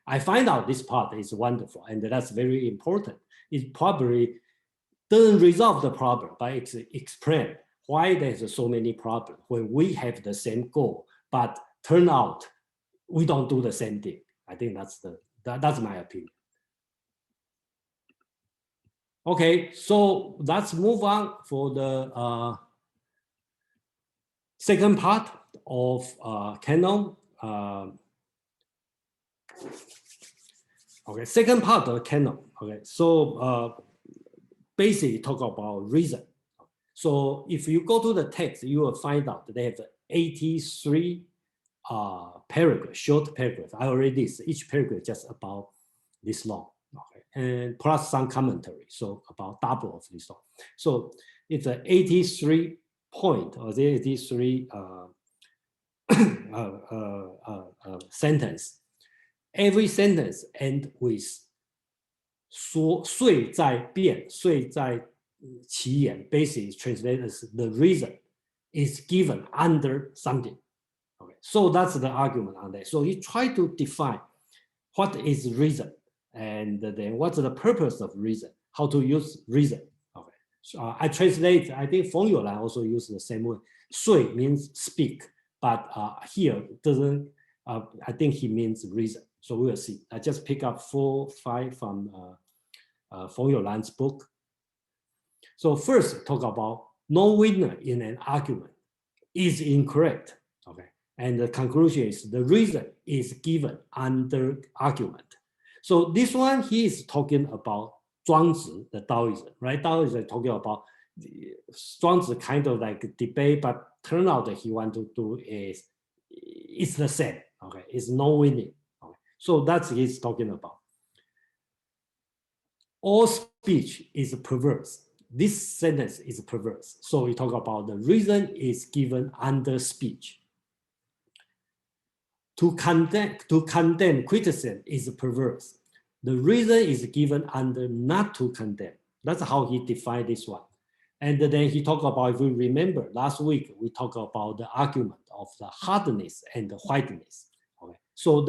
I find out this part is wonderful, and that's very important. It probably doesn't resolve the problem, but explain why there's so many problems when we have the same goal, but turn out we don't do the same thing. I think that's my opinion. Okay, so let's move on for the second part of canon. Okay, second part of canon. Okay, so basically talk about reason. So if you go to the text, you will find out they have 83 paragraph, short paragraph. I already list each paragraph just about this long. Okay, and plus some commentary, so about double of this long. So it's an 83 point or the 83 sentence. Every sentence end with 说岁在变，岁在其言. Basically translated as the reason is given under something. Okay, so that's the argument on that. So he tried to define what is reason, and then what's the purpose of reason, how to use reason. Okay, so I translate, I think Feng Youlan also used the same word. 岁 means speak, but here doesn't, I think he means reason. So we will see. I just pick up 4, 5 from Feng Youlan's book. So first, talk about no winner in an argument is incorrect. Okay, and the conclusion is the reason is given under argument. So this one, he is talking about Zhuangzi, the Taoism, right? Taoism is talking about Zhuangzi kind of like debate, but turn out that he want to do is it's the same. Okay, it's no winning. Okay, so that's what he's talking about. All speech is perverse. This sentence is perverse. So we talk about the reason is given under speech. To condemn criticism is perverse. The reason is given under not to condemn. That's how he defined this one. And then he talked about, if we remember, last week we talked about the argument of the hardness and the whiteness. Okay, so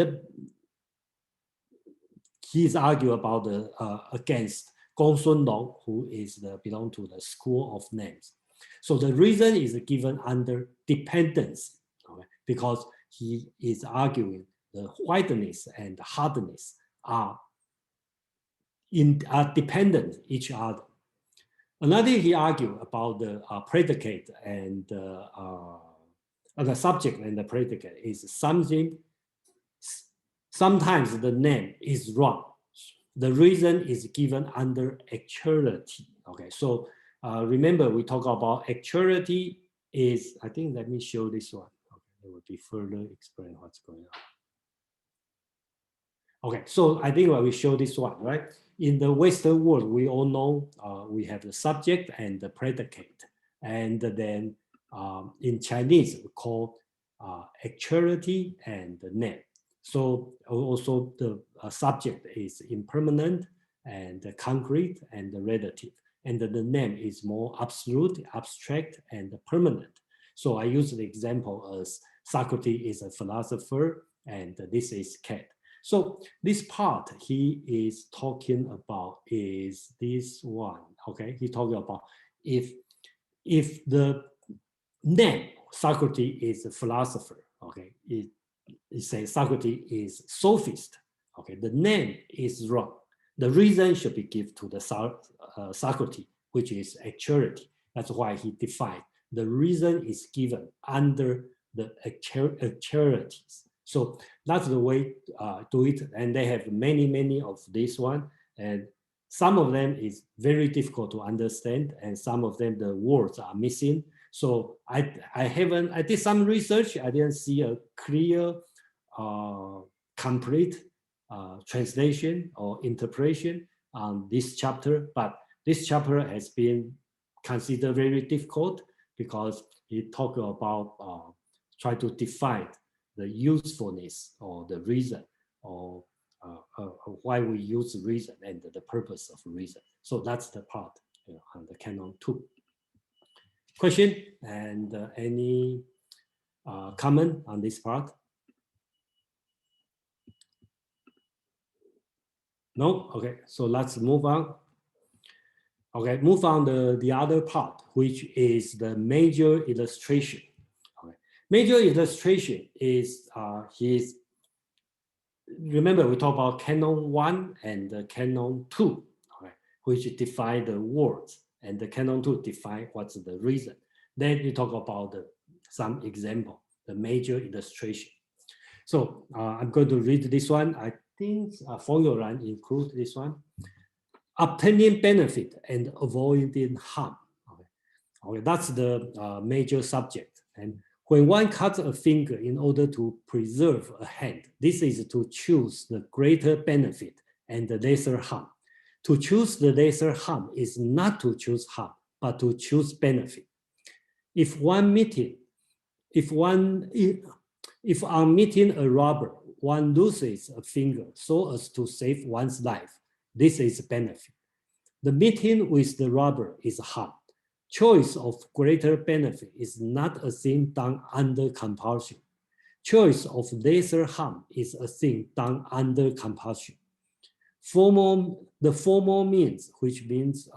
he's arguing about the against Gong Sun Long, who is belong to the School of Names. So the reason is given under dependence, okay, because he is arguing the whiteness and hardness are dependent each other. Another he argued about the predicate and the subject and the predicate is something. Sometimes the name is wrong. The reason is given under actuality. Okay, so remember we talk about actuality is, I think, let me show this one. Okay, it will be further explain what's going on. Okay, so I think we show this one, right? In the Western world, we all know we have the subject and the predicate. And then in Chinese, we call actuality and the name. So also the subject is impermanent and concrete and relative. And the name is more absolute, abstract, and permanent. So I use the example as Socrates is a philosopher and this is cat. So this part he is talking about is this one, okay? He talking about if the name Socrates is a philosopher, okay? It says Socrates is sophist, okay? The name is wrong. The reason should be given to the Socrates, which is actuality. That's why he defined the reason is given under the actualities. So that's the way to do it. And they have many of this one. And some of them is very difficult to understand. And some of them, the words are missing. So I did some research. I didn't see a clear, complete translation or interpretation on this chapter, but this chapter has been considered very difficult because it talks about try to define the usefulness or the reason or why we use reason and the purpose of reason. So that's the part on the Canon 2. Question and any comment on this part? No? Okay, so let's move on. Okay, move on the other part, which is the major illustration. Okay. Major illustration is remember we talked about Canon 1 and the Canon 2, okay, which define the words, and the Canon 2 define what's the reason. Then you talk about some example, the major illustration. So I'm going to read this one. I think formula include this one. Obtaining benefit and avoiding harm. Okay, that's the major subject. And when one cuts a finger in order to preserve a hand, this is to choose the greater benefit and the lesser harm. To choose the lesser harm is not to choose harm, but to choose benefit. If on meeting a robber, one loses a finger so as to save one's life, this is benefit. The meeting with the robber is harm. Choice of greater benefit is not a thing done under compulsion. Choice of lesser harm is a thing done under compulsion. The formal means, which means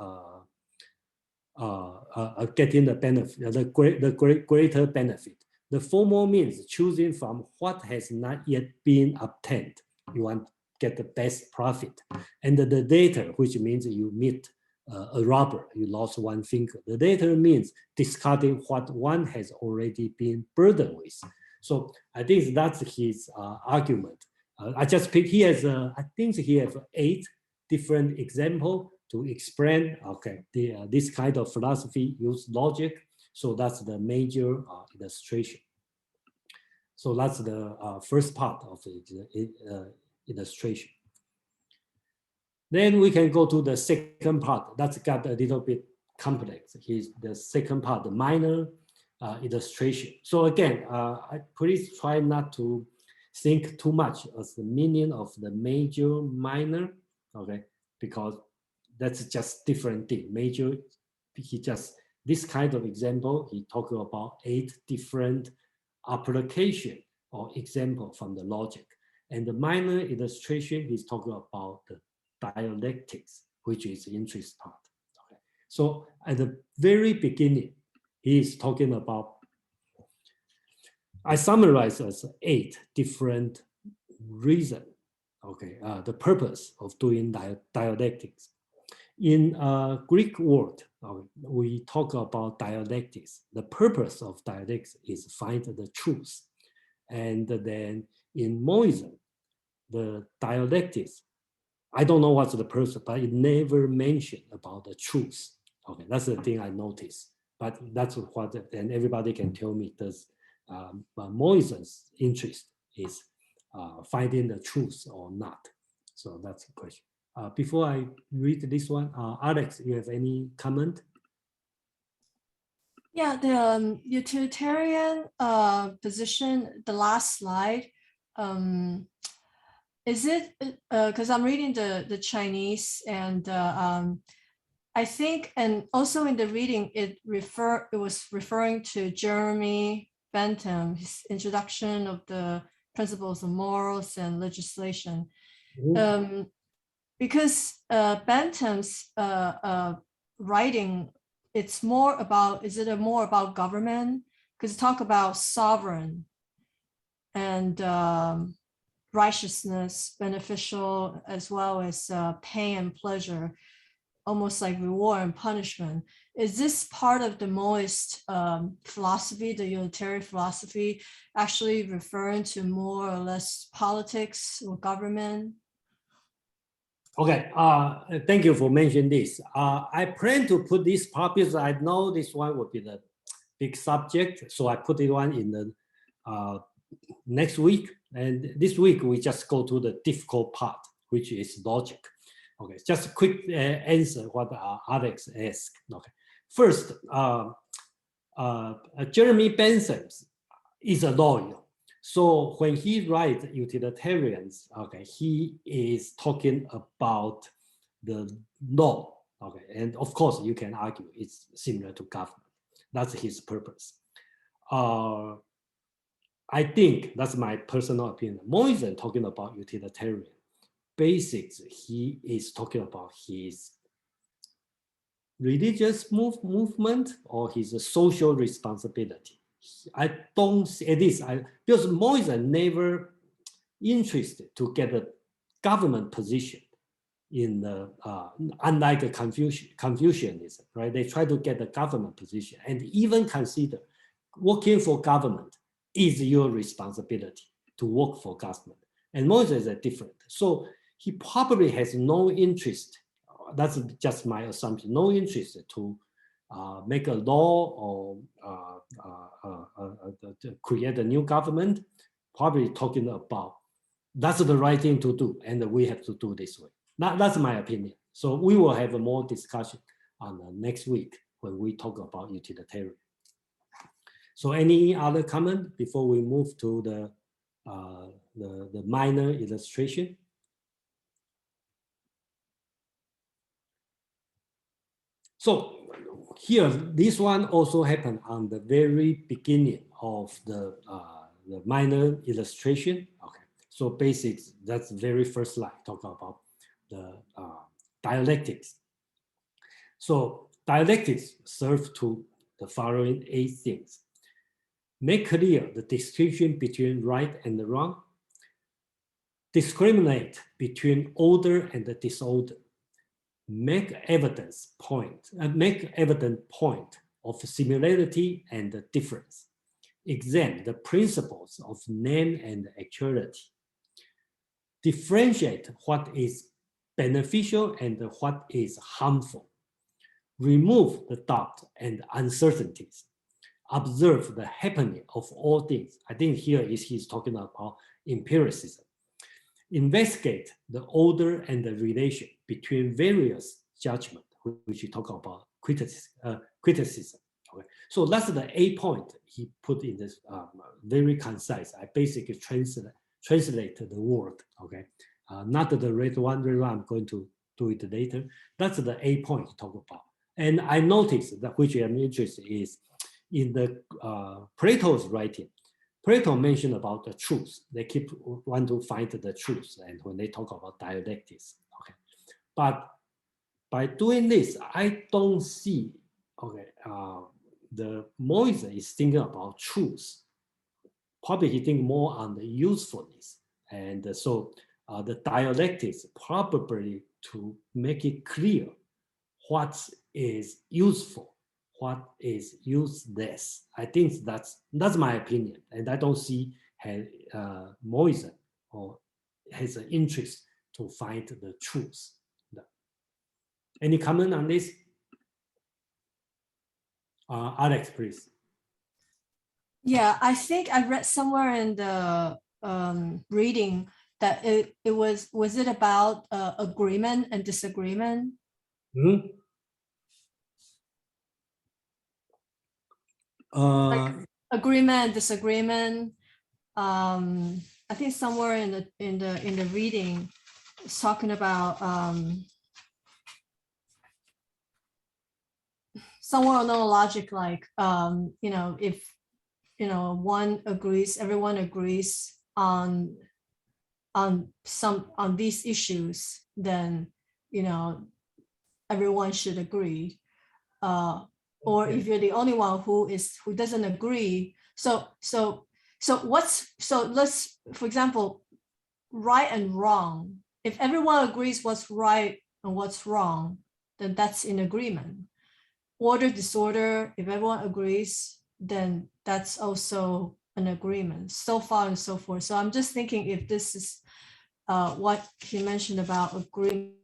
getting the benefit, the greater benefit. The formal means choosing from what has not yet been obtained. You want to get the best profit. And the later, which means you meet a robber, you lost one finger. The later means discarding what one has already been burdened with. So I think that's his argument. I just picked, he has, I think he has 8 different examples to explain, okay, this kind of philosophy use logic. So that's the major illustration. So that's the first part of the illustration. Then we can go to the second part. That's got a little bit complex. Here's the second part, the minor illustration. So again, please try not to think too much as the meaning of the major, minor, okay? Because that's just different thing. Major, he just, this kind of example, he talked about 8 different application or example from the logic. And the minor illustration, he's talking about the dialectics, which is the interest part. Okay. So at the very beginning, he is talking about, I summarize as 8 different reasons, okay, the purpose of doing dialectics. In Greek word, we talk about dialectics. The purpose of dialectics is find the truth. And then in Moism, the dialectics, I don't know what's the purpose, but it never mentioned about the truth. Okay, that's the thing I noticed. But that's what, and everybody can tell me does. But Moism's interest is finding the truth or not. So that's the question. Before I read this one, Alex, you have any comment? Yeah, the utilitarian position, the last slide, is it, because I'm reading the Chinese, and I think, and also in the reading, it was referring to Jeremy Bentham, his introduction of the principles of morals and legislation. Because Bentham's writing, it's more about, is it more about government? Because talk about sovereign and righteousness, beneficial, as well as pain and pleasure, almost like reward and punishment. Is this part of the Mohist philosophy, the utilitarian philosophy, actually referring to more or less politics or government? Okay, thank you for mentioning this. I plan to put this part because I know this one would be the big subject, so I put it one in the next week. And this week we just go to the difficult part, which is logic. Okay, just a quick answer what Alex asked. Okay, first, Jeremy Bentham is a lawyer. So when he writes utilitarians, okay, he is talking about the law. Okay, and of course you can argue it's similar to government. That's his purpose. I think that's my personal opinion. Mo isn't talking about utilitarian. Basics, he is talking about his religious movement or his social responsibility. I don't see, at least because Mo is never interested to get a government position in the, unlike Confucianism, right? They try to get the government position and even consider working for government is your responsibility to work for government. And Moses is different. So he probably has no interest, that's just my assumption, no interest to make a law or to create a new government, probably talking about that's the right thing to do and we have to do this way. That's my opinion. So we will have a more discussion on next week when we talk about utilitarian. So any other comment before we move to the minor illustration? So here, this one also happened on the very beginning of the minor illustration. Okay, so basics, that's the very first slide, talk about the dialectics. So dialectics serve to the following 8 things. Make clear the distinction between right and wrong. Discriminate between order and disorder. Make evident point of similarity and difference. Examine the principles of name and actuality. Differentiate what is beneficial and what is harmful. Remove the doubt and uncertainties. Observe the happening of all things. I think here he's talking about empiricism. Investigate the order and the relation between various judgments, which we talk about criticism. Okay. So that's the 8 point he put in this very concise. I basically translate the word. Okay, not the red one. I'm going to do it later. That's the 8 point he talk about. And I noticed that which I'm interested in is in the Plato's writing. Plato mentioned about the truth. They keep want to find the truth, and when they talk about dialectics, okay. But by doing this, I don't see, okay, the Mozi is thinking about truth. Probably he think more on the usefulness, and so the dialectics probably to make it clear what is useful, what is useless. I think that's my opinion, and I don't see Mozi or has an interest to find the truth. Any comment on this? Alex, please. Yeah, I think I read somewhere in the reading that it was it about agreement and disagreement? Hmm? Like agreement and disagreement. I think somewhere in the reading, it's talking about somewhere along the logic, like you know, if one agrees, everyone agrees on these issues, then everyone should agree. Or if you're the only one who doesn't agree, so let's, for example, right and wrong. If everyone agrees what's right and what's wrong, then that's in agreement. Order, disorder, if everyone agrees, then that's also an agreement, so far and so forth. So I'm just thinking if this is what he mentioned about agreement.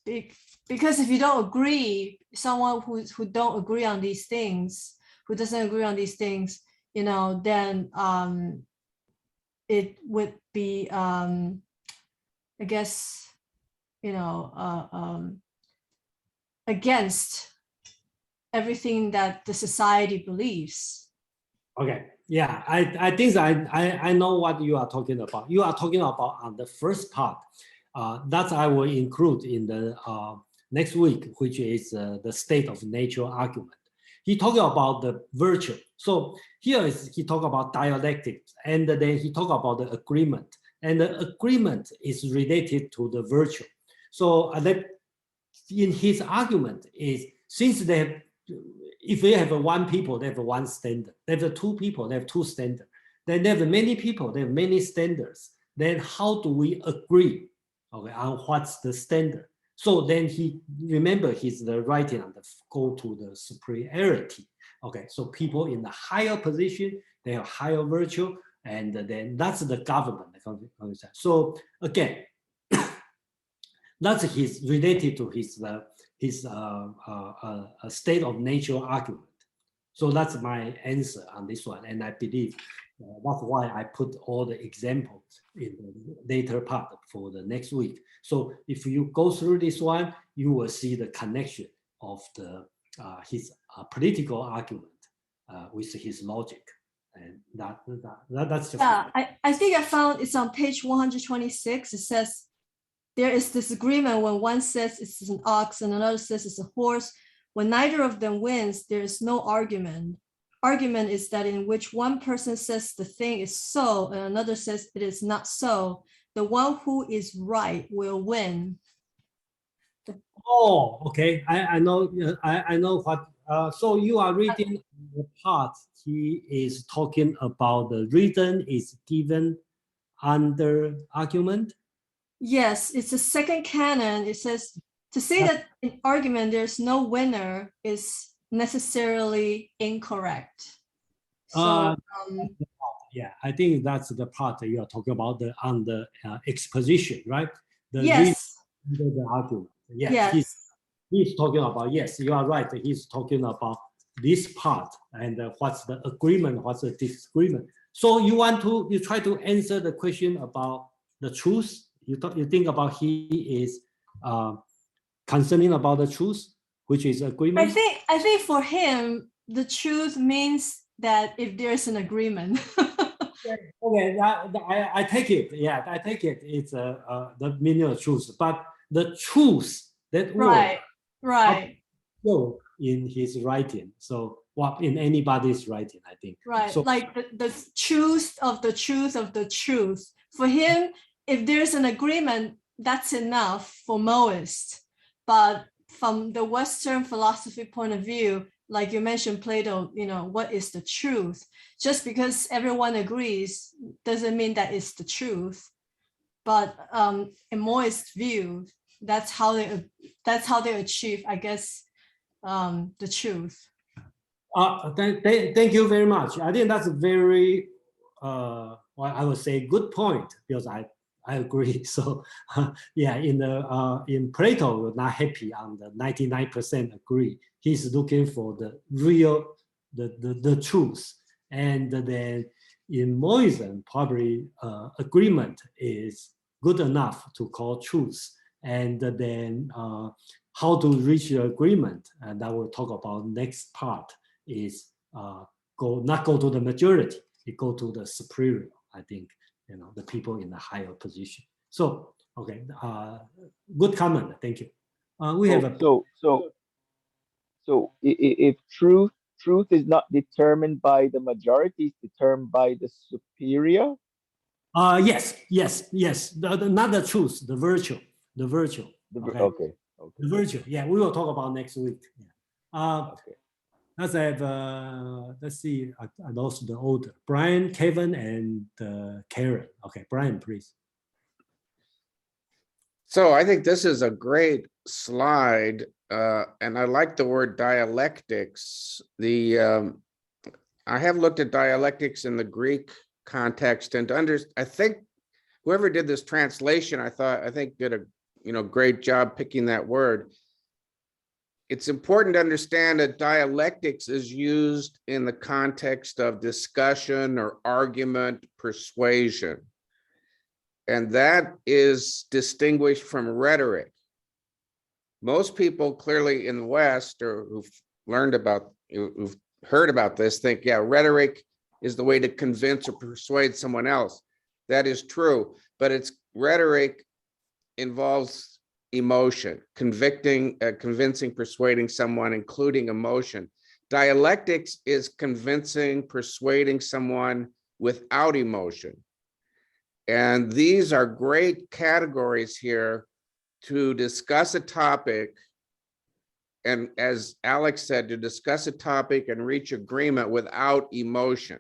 because if you don't agree, someone who don't agree on these things, who doesn't agree on these things, you know, then it would be, I guess, you know, against everything that the society believes. Okay, yeah, I think I know what you are talking about. You are talking about on the first part. That I will include in the next week, which is the state of nature argument. He talking about the virtue. So here is he talk about dialectic, and then he talk about the agreement, and the agreement is related to the virtue. So that in his argument is, since they have, if they have one people, they have one standard. They have two people, they have two standards. Then they have many people, they have many standards. Then how do we agree, okay, on what's the standard? So then he, remember his the writing on the go to the superiority. Okay, so people in the higher position, they have higher virtue, and then that's the government. So again, that's his related to his state of nature argument. So that's my answer on this one, and I believe that's why I put all the examples in the later part for the next week. So if you go through this one, you will see the connection of the his political argument with his logic, and that's just. Yeah, I think I found it's on page 126. It says, there is disagreement when one says it's an ox and another says it's a horse. When neither of them wins, there is no argument. Argument is that in which one person says the thing is so and another says it is not so. The one who is right will win. Oh, okay. I know. I know what. So you are reading the part. He is talking about the reason is given under argument. Yes, it's a second canon. It says to say that in argument there's no winner is necessarily incorrect. So Yeah, I think that's the part that you are talking about, the on the exposition, right? The yes, reason under the argument. Yes, yes. he's talking about, yes, you are right. He's talking about this part and what's the agreement, what's the disagreement. So you try to answer the question about the truth. You think about he is concerning about the truth, which is agreement. I think for him, the truth means that if there's an agreement. Okay, I take it. Yeah, I take it. It's the meaning of truth, but the truth that right, right, word in his writing. So what in anybody's writing, I think. right. So, like the truth of the truth of the truth. For him, if there's an agreement, that's enough for Mohists. But from the Western philosophy point of view, like you mentioned, Plato, you know, what is the truth? Just because everyone agrees doesn't mean that it's the truth. But in Mohist view, that's how they achieve, I guess, the truth. thank you very much. I think that's a very, well, I would say good point, because I agree. So yeah, in Plato, we're not happy on the 99% agree. He's looking for the real, the truth. And then in Mohism, probably agreement is good enough to call truth. And then how to reach the agreement, and that we'll talk about next part, is not go to the majority, it go to the superior, I think, you know, the people in the higher position. So, okay, good comment, thank you. We have a... So if truth is not determined by the majority, it's determined by the superior? Yes. Not the truth, the virtue. Okay. The virtue, yeah, we will talk about next week. Yeah. Okay. Let's have, let's see, I lost the order. Brian, Kevin, and Karen. Okay, Brian, please. So I think this is a great slide, and I like the word dialectics. I have looked at dialectics in the Greek context, and I think whoever did this translation, I think did a great job picking that word. It's important to understand that dialectics is used in the context of discussion or argument, persuasion. And that is distinguished from rhetoric. Most people clearly in the West, or who've heard about this, think, yeah, rhetoric is the way to convince or persuade someone else. That is true, but rhetoric involves emotion, convincing, persuading someone, including emotion. Dialectics is convincing, persuading someone without emotion. And these are great categories here to discuss a topic. And as Alex said, to discuss a topic and reach agreement without emotion.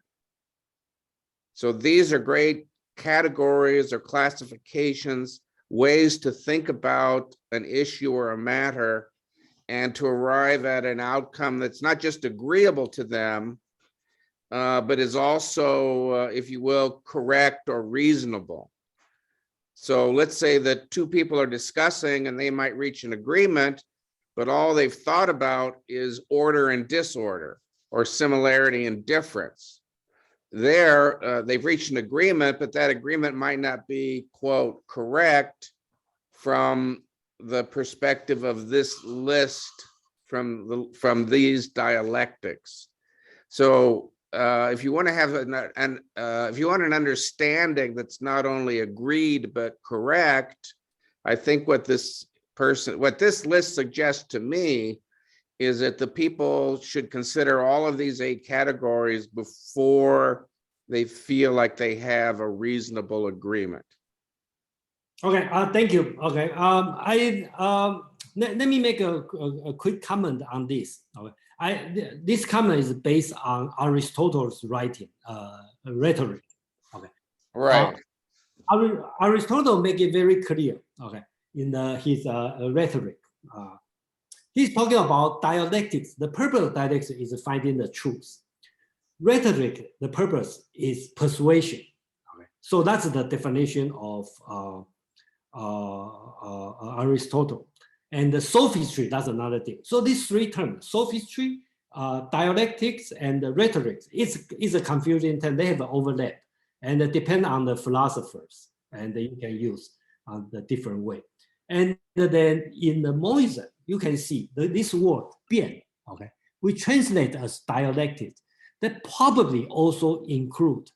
So these are great categories or classifications, ways to think about an issue or a matter and to arrive at an outcome that's not just agreeable to them, but is also, if you will, correct or reasonable. So let's say that two people are discussing and they might reach an agreement, but all they've thought about is order and disorder or similarity and difference. They've reached an agreement, but that agreement might not be, quote, correct from the perspective of this list from these dialectics. So if you want to have if you want an understanding that's not only agreed but correct, I think what this list suggests to me is that the people should consider all of these 8 categories before they feel like they have a reasonable agreement. Okay, thank you. Okay, let me make a quick comment on this. Okay, this comment is based on Aristotle's writing, Rhetoric. Okay, right. Aristotle make it very clear. Okay, in his Rhetoric. He's talking about dialectics. The purpose of dialectics is finding the truth. Rhetoric, the purpose is persuasion. Okay. So that's the definition of Aristotle. And the sophistry, that's another thing. So these 3 terms, sophistry, dialectics, and rhetoric, is a confusing term. They have an overlap and they depend on the philosophers, and you can use the different way. And then in the Mozi, you can see this word, 辩, okay, we translate as dialectics. That probably also include,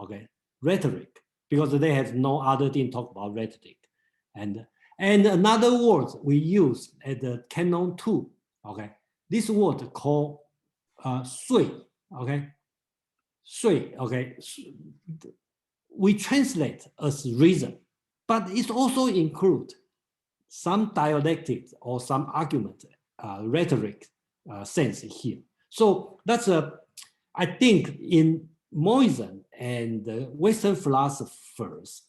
okay, rhetoric, because they have no other thing to talk about rhetoric. And another word we use at the canon 2, okay, this word called 说, okay, 说, okay, we translate as reason, but it also include some dialectics or some argument, rhetoric sense here. So that's I think in Mozi and the Western philosophers,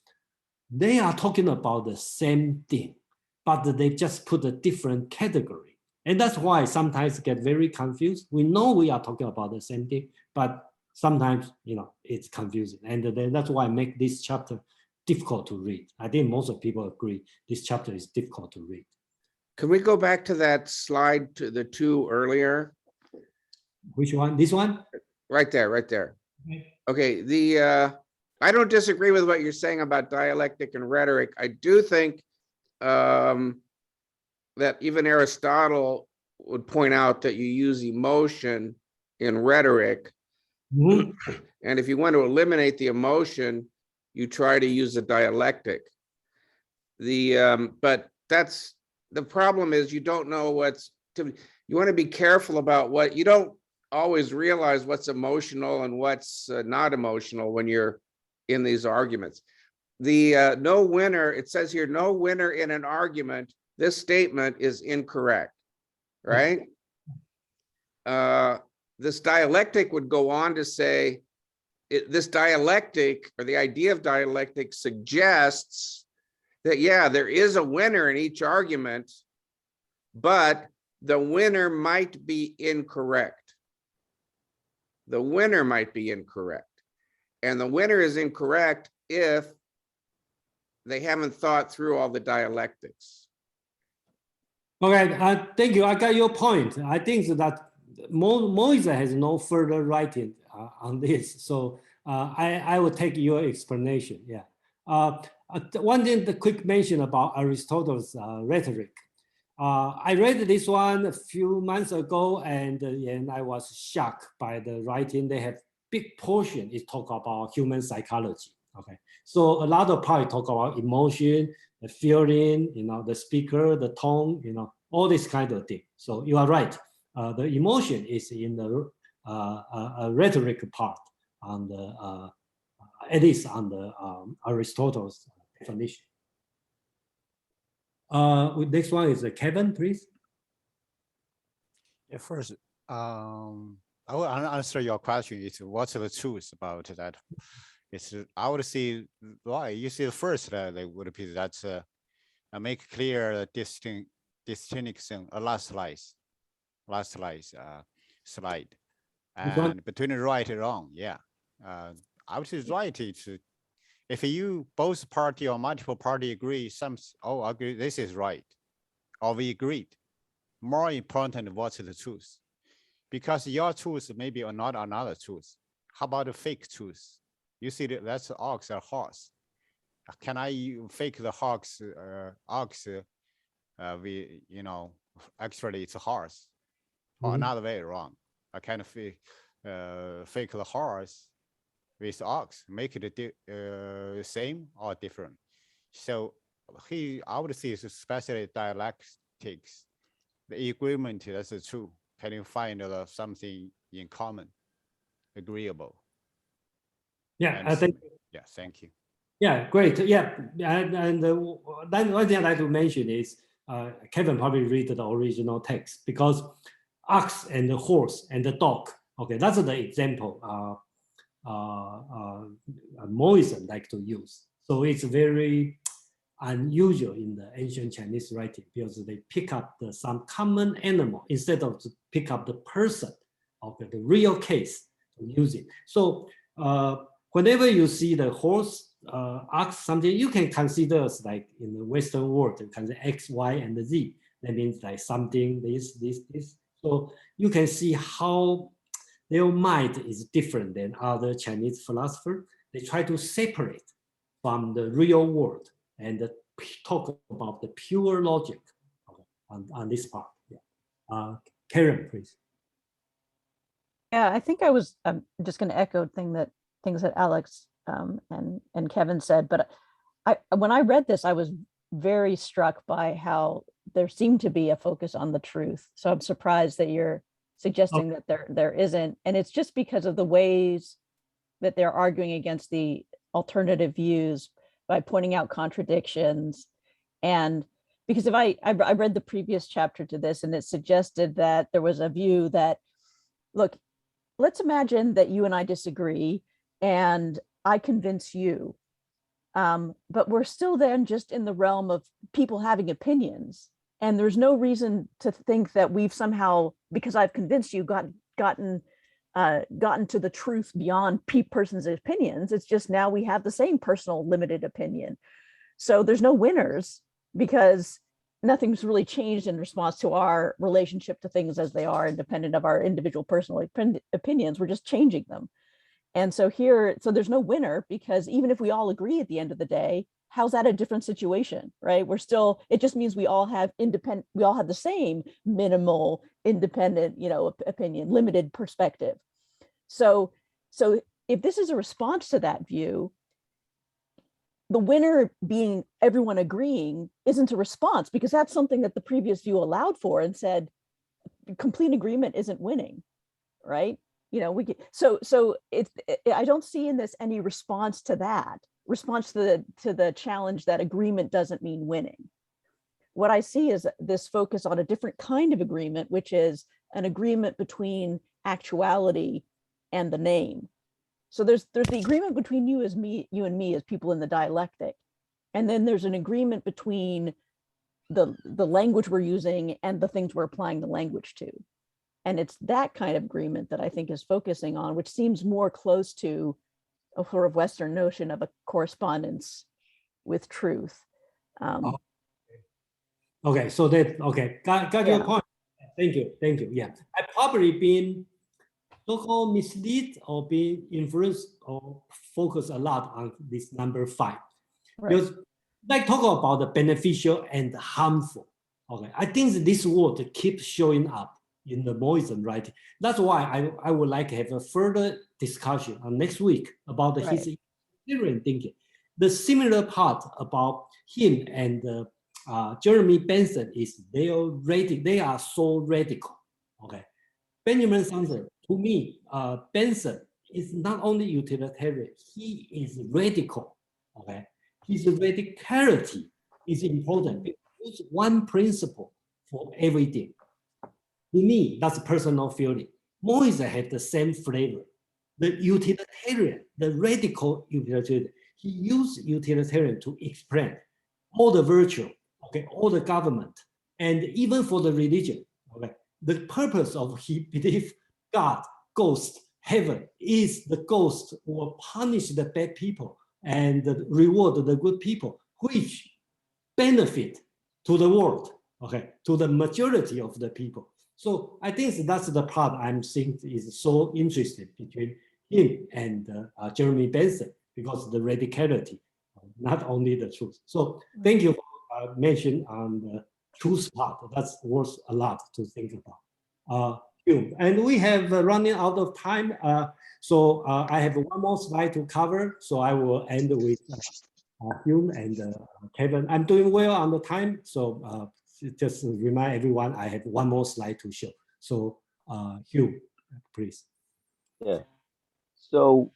they are talking about the same thing, but they just put a different category. And that's why sometimes get very confused. We know we are talking about the same thing, but sometimes, it's confusing. And then that's why I make this chapter difficult to read. I think most of people agree this chapter is difficult to read. Can we go back to that slide, to the 2 earlier? Which one? This one? Right there, right there. Okay, I don't disagree with what you're saying about dialectic and rhetoric. I do think that even Aristotle would point out that you use emotion in rhetoric. Mm-hmm. And if you want to eliminate the emotion, you try to use a dialectic. But that's the problem, is you don't know you want to be careful about what you don't always realize what's emotional and what's not emotional when you're in these arguments. No winner, it says here, no winner in an argument. This statement is incorrect, right? This dialectic would go on to say, this dialectic, or the idea of dialectic, suggests that, yeah, there is a winner in each argument, but the winner might be incorrect. The winner might be incorrect. And the winner is incorrect if they haven't thought through all the dialectics. Okay, thank you. I got your point. I think that Mozi has no further writing on this, so I will take your explanation. Yeah. One thing, the quick mention about Aristotle's Rhetoric. I read this one a few months ago, and I was shocked by the writing. They have big portion is talk about human psychology. Okay, so a lot of part talk about emotion, the feeling, the speaker, the tone, all this kind of thing. So you are right. The emotion is in the rhetoric part, on the at least on the Aristotle's definition. Next one is Kevin, please. Yeah, first, I will answer your question. It's what's the truth about that? It's I would say why you see the first they would be that's make clear distinction. Last slide, and between the right and wrong. Yeah, I would say right. It's if you both party or multiple party agree, agree this is right, or we agreed. More important, what's the truth? Because your truth maybe or not another truth. How about the fake truth? You see that's ox or horse. Can I fake the ox? Actually it's a horse, or another way wrong. I kind of fake the horse with ox, make it same or different. So I would say, especially dialectics, the agreement, that's true. Can you find something in common, agreeable? Yeah, I think. Yeah, thank you. Yeah, great. Yeah, and then one thing I'd like to mention is Kevin probably read the original text, because ox and the horse and the dog. Okay, that's the example Mohists like to use. So it's very unusual in the ancient Chinese writing, because they pick up some common animal instead of to pick up the person, okay, the real case to use it. So whenever you see the horse, ox, something, you can consider as like in the Western world, you can say X, Y, and Z. That means like something, this. So you can see how their mind is different than other Chinese philosophers. They try to separate from the real world and talk about the pure logic on this part. Yeah. Karen, please. Yeah, I think I'm just going to echo things that Alex and Kevin said, but when I read this, I was very struck by how there seemed to be a focus on the truth. So I'm surprised that you're suggesting that there isn't, and it's just because of the ways that they're arguing against the alternative views by pointing out contradictions. And because if I read the previous chapter to this, and it suggested that there was a view that, look, let's imagine that you and I disagree and I convince you, but we're still then just in the realm of people having opinions. And there's no reason to think that we've somehow, because I've convinced you, gotten to the truth beyond person's opinions. It's just now we have the same personal limited opinion. So there's no winners, because nothing's really changed in response to our relationship to things as they are, independent of our individual personal opinions. We're just changing them. And so there's no winner, because even if we all agree at the end of the day, how's that a different situation, right? It just means we all have the same minimal independent, opinion, limited perspective. So if this is a response to that view, the winner being everyone agreeing isn't a response, because that's something that the previous view allowed for and said complete agreement isn't winning, right? I don't see in this any response to the challenge that agreement doesn't mean winning. What I see is this focus on a different kind of agreement, which is an agreement between actuality and the name. So there's the agreement between you and me as people in the dialectic. And then there's an agreement between the language we're using and the things we're applying the language to. And it's that kind of agreement that I think is focusing on, which seems more close to a sort of Western notion of a correspondence with truth. Okay, so that, okay, got your Yeah. point. Thank you. Yeah, I probably been so-called misled or being influenced or focus a lot on this number 5. Right. Because like talk about the beneficial and harmful. Okay, I think this word keeps showing up in the Mohists writing. That's why I would like to have a further discussion next week about his experience thinking. The similar part about him and Jeremy Bentham is they are so radical. Okay, Benjamin Saunders, to me, Bentham is not only utilitarian, he is radical. Okay, his radicality is important. It's one principle for everything. To me, that's a personal feeling. Mohists have the same flavor. The utilitarian, the radical utilitarian, he used utilitarian to explain all the virtue, okay, all the government, and even for the religion. Okay, the purpose of he believe God, ghost, heaven is the ghost will punish the bad people and reward the good people, which benefit to the world, okay, to the majority of the people. So I think that's the part I'm seeing is so interesting between him and Jeremy Bentham, because the radicality, not only the truth. So thank you for mentioning on the truth part. That's worth a lot to think about. And we have running out of time. So I have one more slide to cover. So I will end with Hume and Kevin. I'm doing well on the time. So just remind everyone, I have one more slide to show. So Hume, please. Yeah. So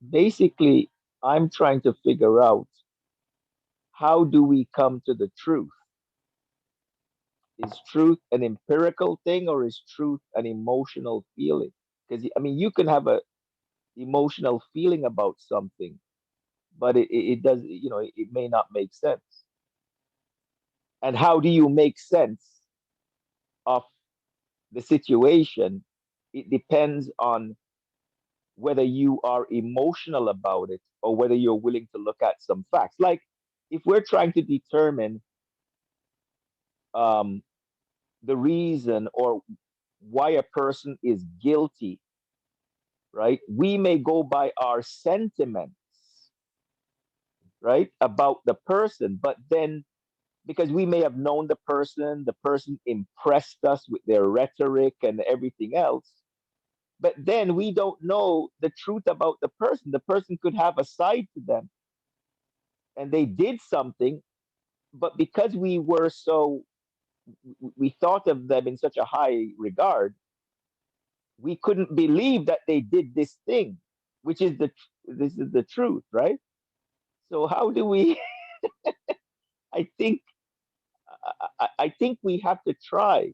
basically, I'm trying to figure out, how do we come to the truth? Is truth an empirical thing, or is truth an emotional feeling? Because I mean, you can have a emotional feeling about something, but it does, you know, it may not make sense. And how do you make sense of the situation? It depends on whether you are emotional about it or whether you're willing to look at some facts. Like if we're trying to determine the reason or why a person is guilty, right? We may go by our sentiments, right, about the person, but then because we may have known the person impressed us with their rhetoric and everything else, but then we don't know the truth about the person. The person could have a side to them and they did something, but because we thought of them in such a high regard, we couldn't believe that they did this thing, which is this is the truth, right? So how do we I think we have to try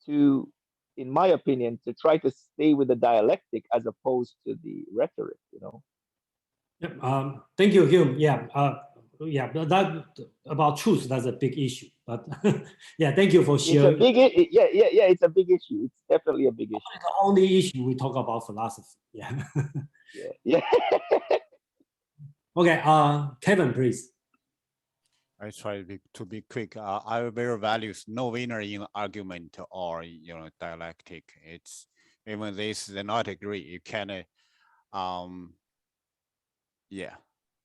to, in my opinion, to try to stay with the dialectic as opposed to the rhetoric, you know. Thank you, Hume. Yeah, yeah, that about truth, that's a big issue. But yeah, thank you for sharing. It's a big issue. It's definitely a big issue. It's the only issue we talk about philosophy. Yeah. Yeah. Okay, Kevin, please. I try to be quick. I very values no winner in argument or dialectic. It's even this they not agree. You can yeah.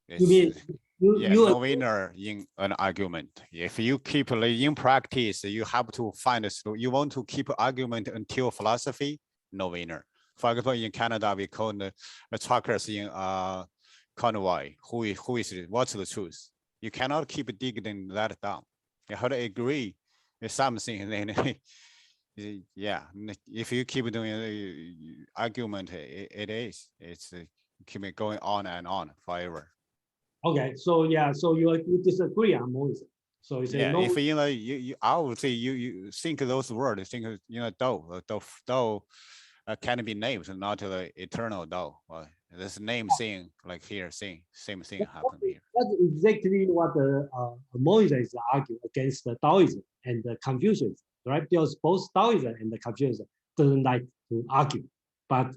You mean no winner in an argument. If you keep in practice, you have to find a solution. You want to keep argument until philosophy, no winner. For example, in Canada, we call the truckers in convoy. Who is it? What's the truth? You cannot keep digging that down. You have to agree with something. Then, yeah, if you keep doing argument, it's keep it going on and on forever. Okay, so yeah, so you disagree on Mozi. So it's yeah, no. If you I would say you think those words, think though can be named, not the eternal though. This name thing like here, same thing happened here. That's exactly what the Mohists argue against the Taoism and the Confucius, right? Because both Taoism and the Confucius doesn't like to argue, but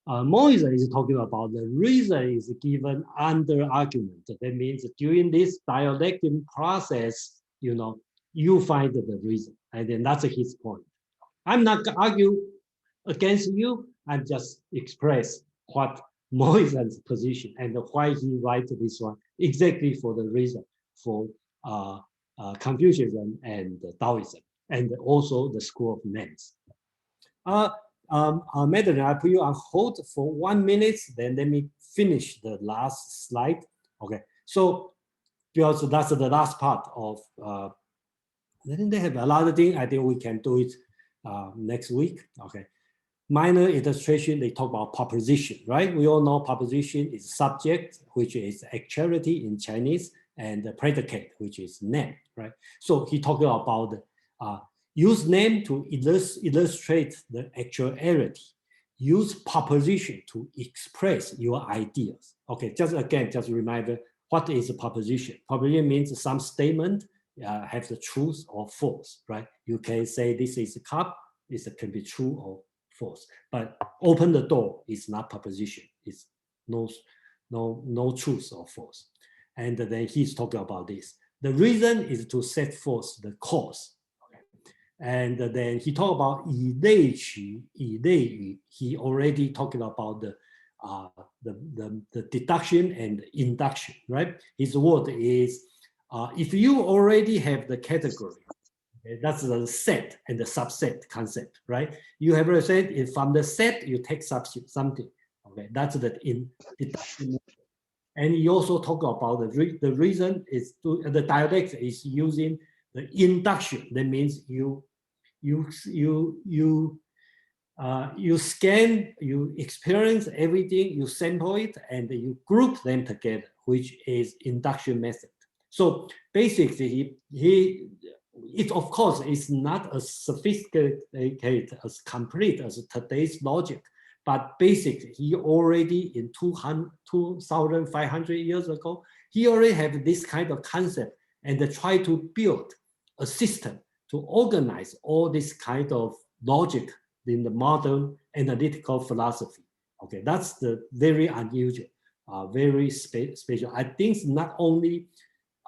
Mozi is talking about the reason is given under argument. That means during this dialectic process, you find the reason, and then that's his point. I'm not argue against you. I just express what Moisen's position and why he writes this one exactly for the reason for Confucianism and Taoism, and also the School of Lent. Madeline, I put you on hold for 1 minute, then let me finish the last slide. Okay, so because that's the last part of, I think they have a lot of things. I think we can do it next week. Okay, minor illustration, they talk about proposition, right? We all know proposition is subject, which is actuality in Chinese, and the predicate, which is name, right? So he talking about use name to illustrate the actuality. Use proposition to express your ideas. Okay, just reminder, what is a proposition? Proposition means some statement have the truth or false, right? You can say this is a cup, it can be true or false, but open the door is not proposition. It's no truth or false. And then he's talking about this. The reason is to set forth the cause. And then he talked about 以类取, 以类语. He already talking about the deduction and induction, right? His word is, if you already have the category, okay, that's the set and the subset concept, right? You have a set, if from the set you take something, okay? That's the deduction. And he also talk about the reason is the dialectic is using the induction. That means you scan, you experience everything, you sample it, and you group them together, which is induction method. So basically, it of course is not as sophisticated, as complete as today's logic, but basically he already in 2,500 years ago, he already had this kind of concept and try to build a system to organize all this kind of logic in the modern analytical philosophy. Okay, that's the very unusual, very special. I think it's not only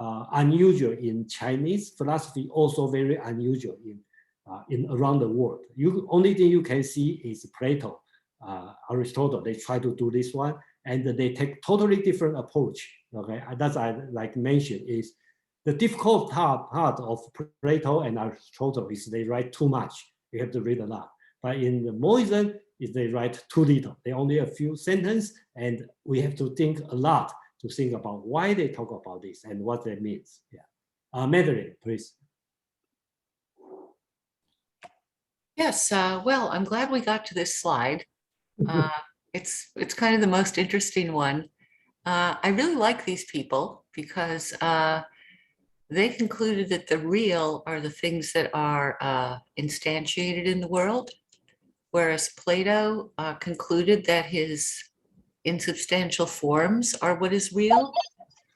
unusual in Chinese philosophy, also very unusual in around the world. Only thing you can see is Plato, Aristotle. They try to do this one, and they take totally different approach. Okay, that's I like mentioned is the difficult part of Plato and Aristotle is they write too much. You have to read a lot. But in the Mozi, is they write too little. They only a few sentences, and we have to think a lot to think about why they talk about this and what that means. Yeah, Madeline, please. Yes, well, I'm glad we got to this slide. It's kind of the most interesting one. I really like these people because they concluded that the real are the things that are instantiated in the world, whereas Plato concluded that his insubstantial forms are what is real,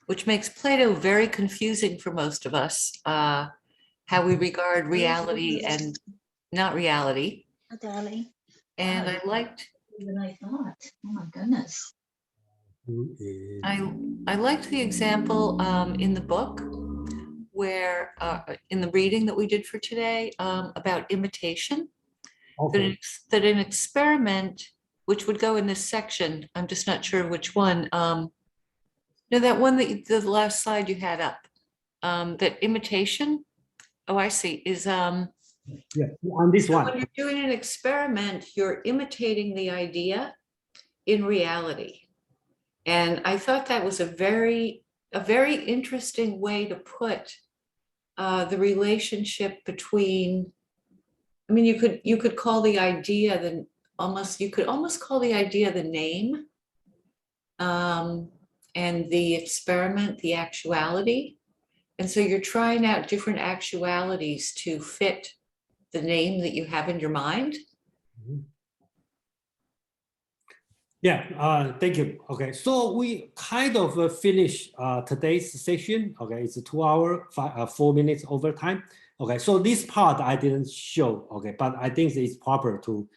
which makes Plato very confusing for most of us, how we regard reality and not reality. And I liked than I thought. Oh my goodness. I liked the example in the book where in the reading that we did for today about imitation. Okay. That an experiment, which would go in this section, I'm just not sure which one. No, that one that the last slide you had up, that imitation. Oh, I see. Is yeah, on this one. When you're doing an experiment, you're imitating the idea in reality. And I thought that was a very interesting way to put the relationship between, I mean, you could call the idea you could almost call the idea the name, and the experiment, the actuality. And so you're trying out different actualities to fit the name that you have in your mind. Yeah, thank you. Okay, so we kind of finish today's session. Okay, it's a 2 hour, 4 minutes overtime. Okay, so this part I didn't show. Okay, but I think it's proper to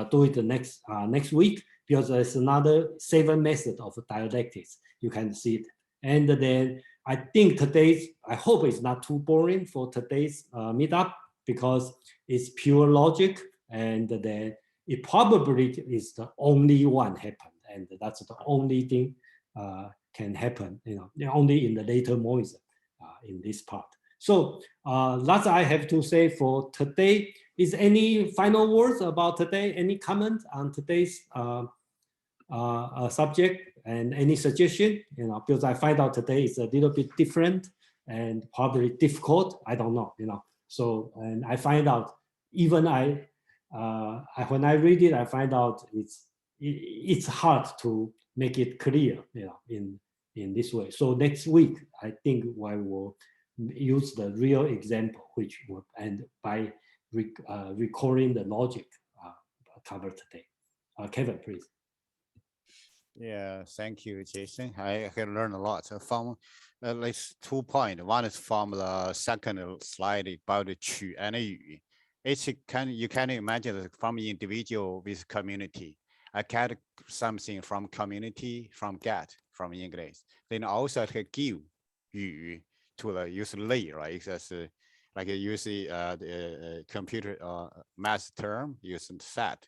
do it the next week because there's another 7 methods of dialectics. You can see it. And then I think today's, I hope it's not too boring for today's meetup, because it's pure logic, and then it probably is the only one happened, and that's the only thing can happen, only in the later Mohism in this part. So that's I have to say for today. Is any final words about today? Any comment on today's subject, and any suggestion? Because I find out today is a little bit different and probably difficult. I don't know. So, and I find out even when I read it, I find out it's hard to make it clear, in this way. So next week, I think I will use the real example, which would, and by recording the logic covered today. Kevin, please. Yeah, thank you, Jason. I can learn a lot from at least 2 points. One is from the second slide about the 取 and 语. You can imagine that from individual with community. I get something from community, from get, from English. Then also I can give 语 to the use lay, right? That's like you see the computer math term using set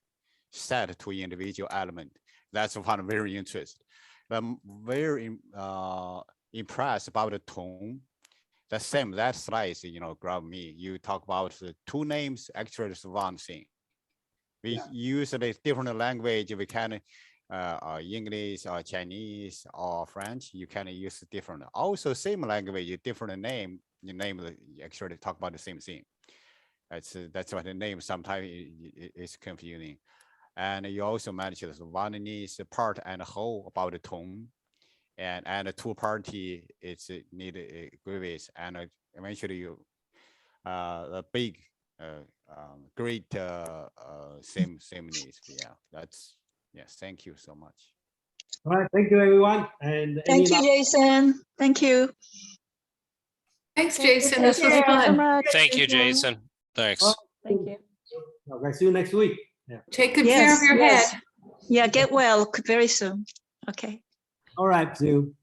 to individual element. That's what I'm very interested. I'm very impressed about the tone. The same, that slide, grab me. You talk about the 2 names, actually it's one thing. We use a different language. We can English or Chinese or French. You can use different. Also, same language, different name. You name actually talk about the same thing. That's what the name sometimes is confusing. And you also mentioned one is part and whole about the tone, and the 2 party it's need agrees, and eventually you a big great same needs. Yes, thank you so much. All right, thank you everyone. And Thank you, Jason. Thank you. Thanks, Jason. This was Thank you so fun. much. Thank you, Jason. Thanks. Thank you. Okay, see you next week. Yeah. Take good care of your head. Yeah, get well very soon. Okay. All right, see you.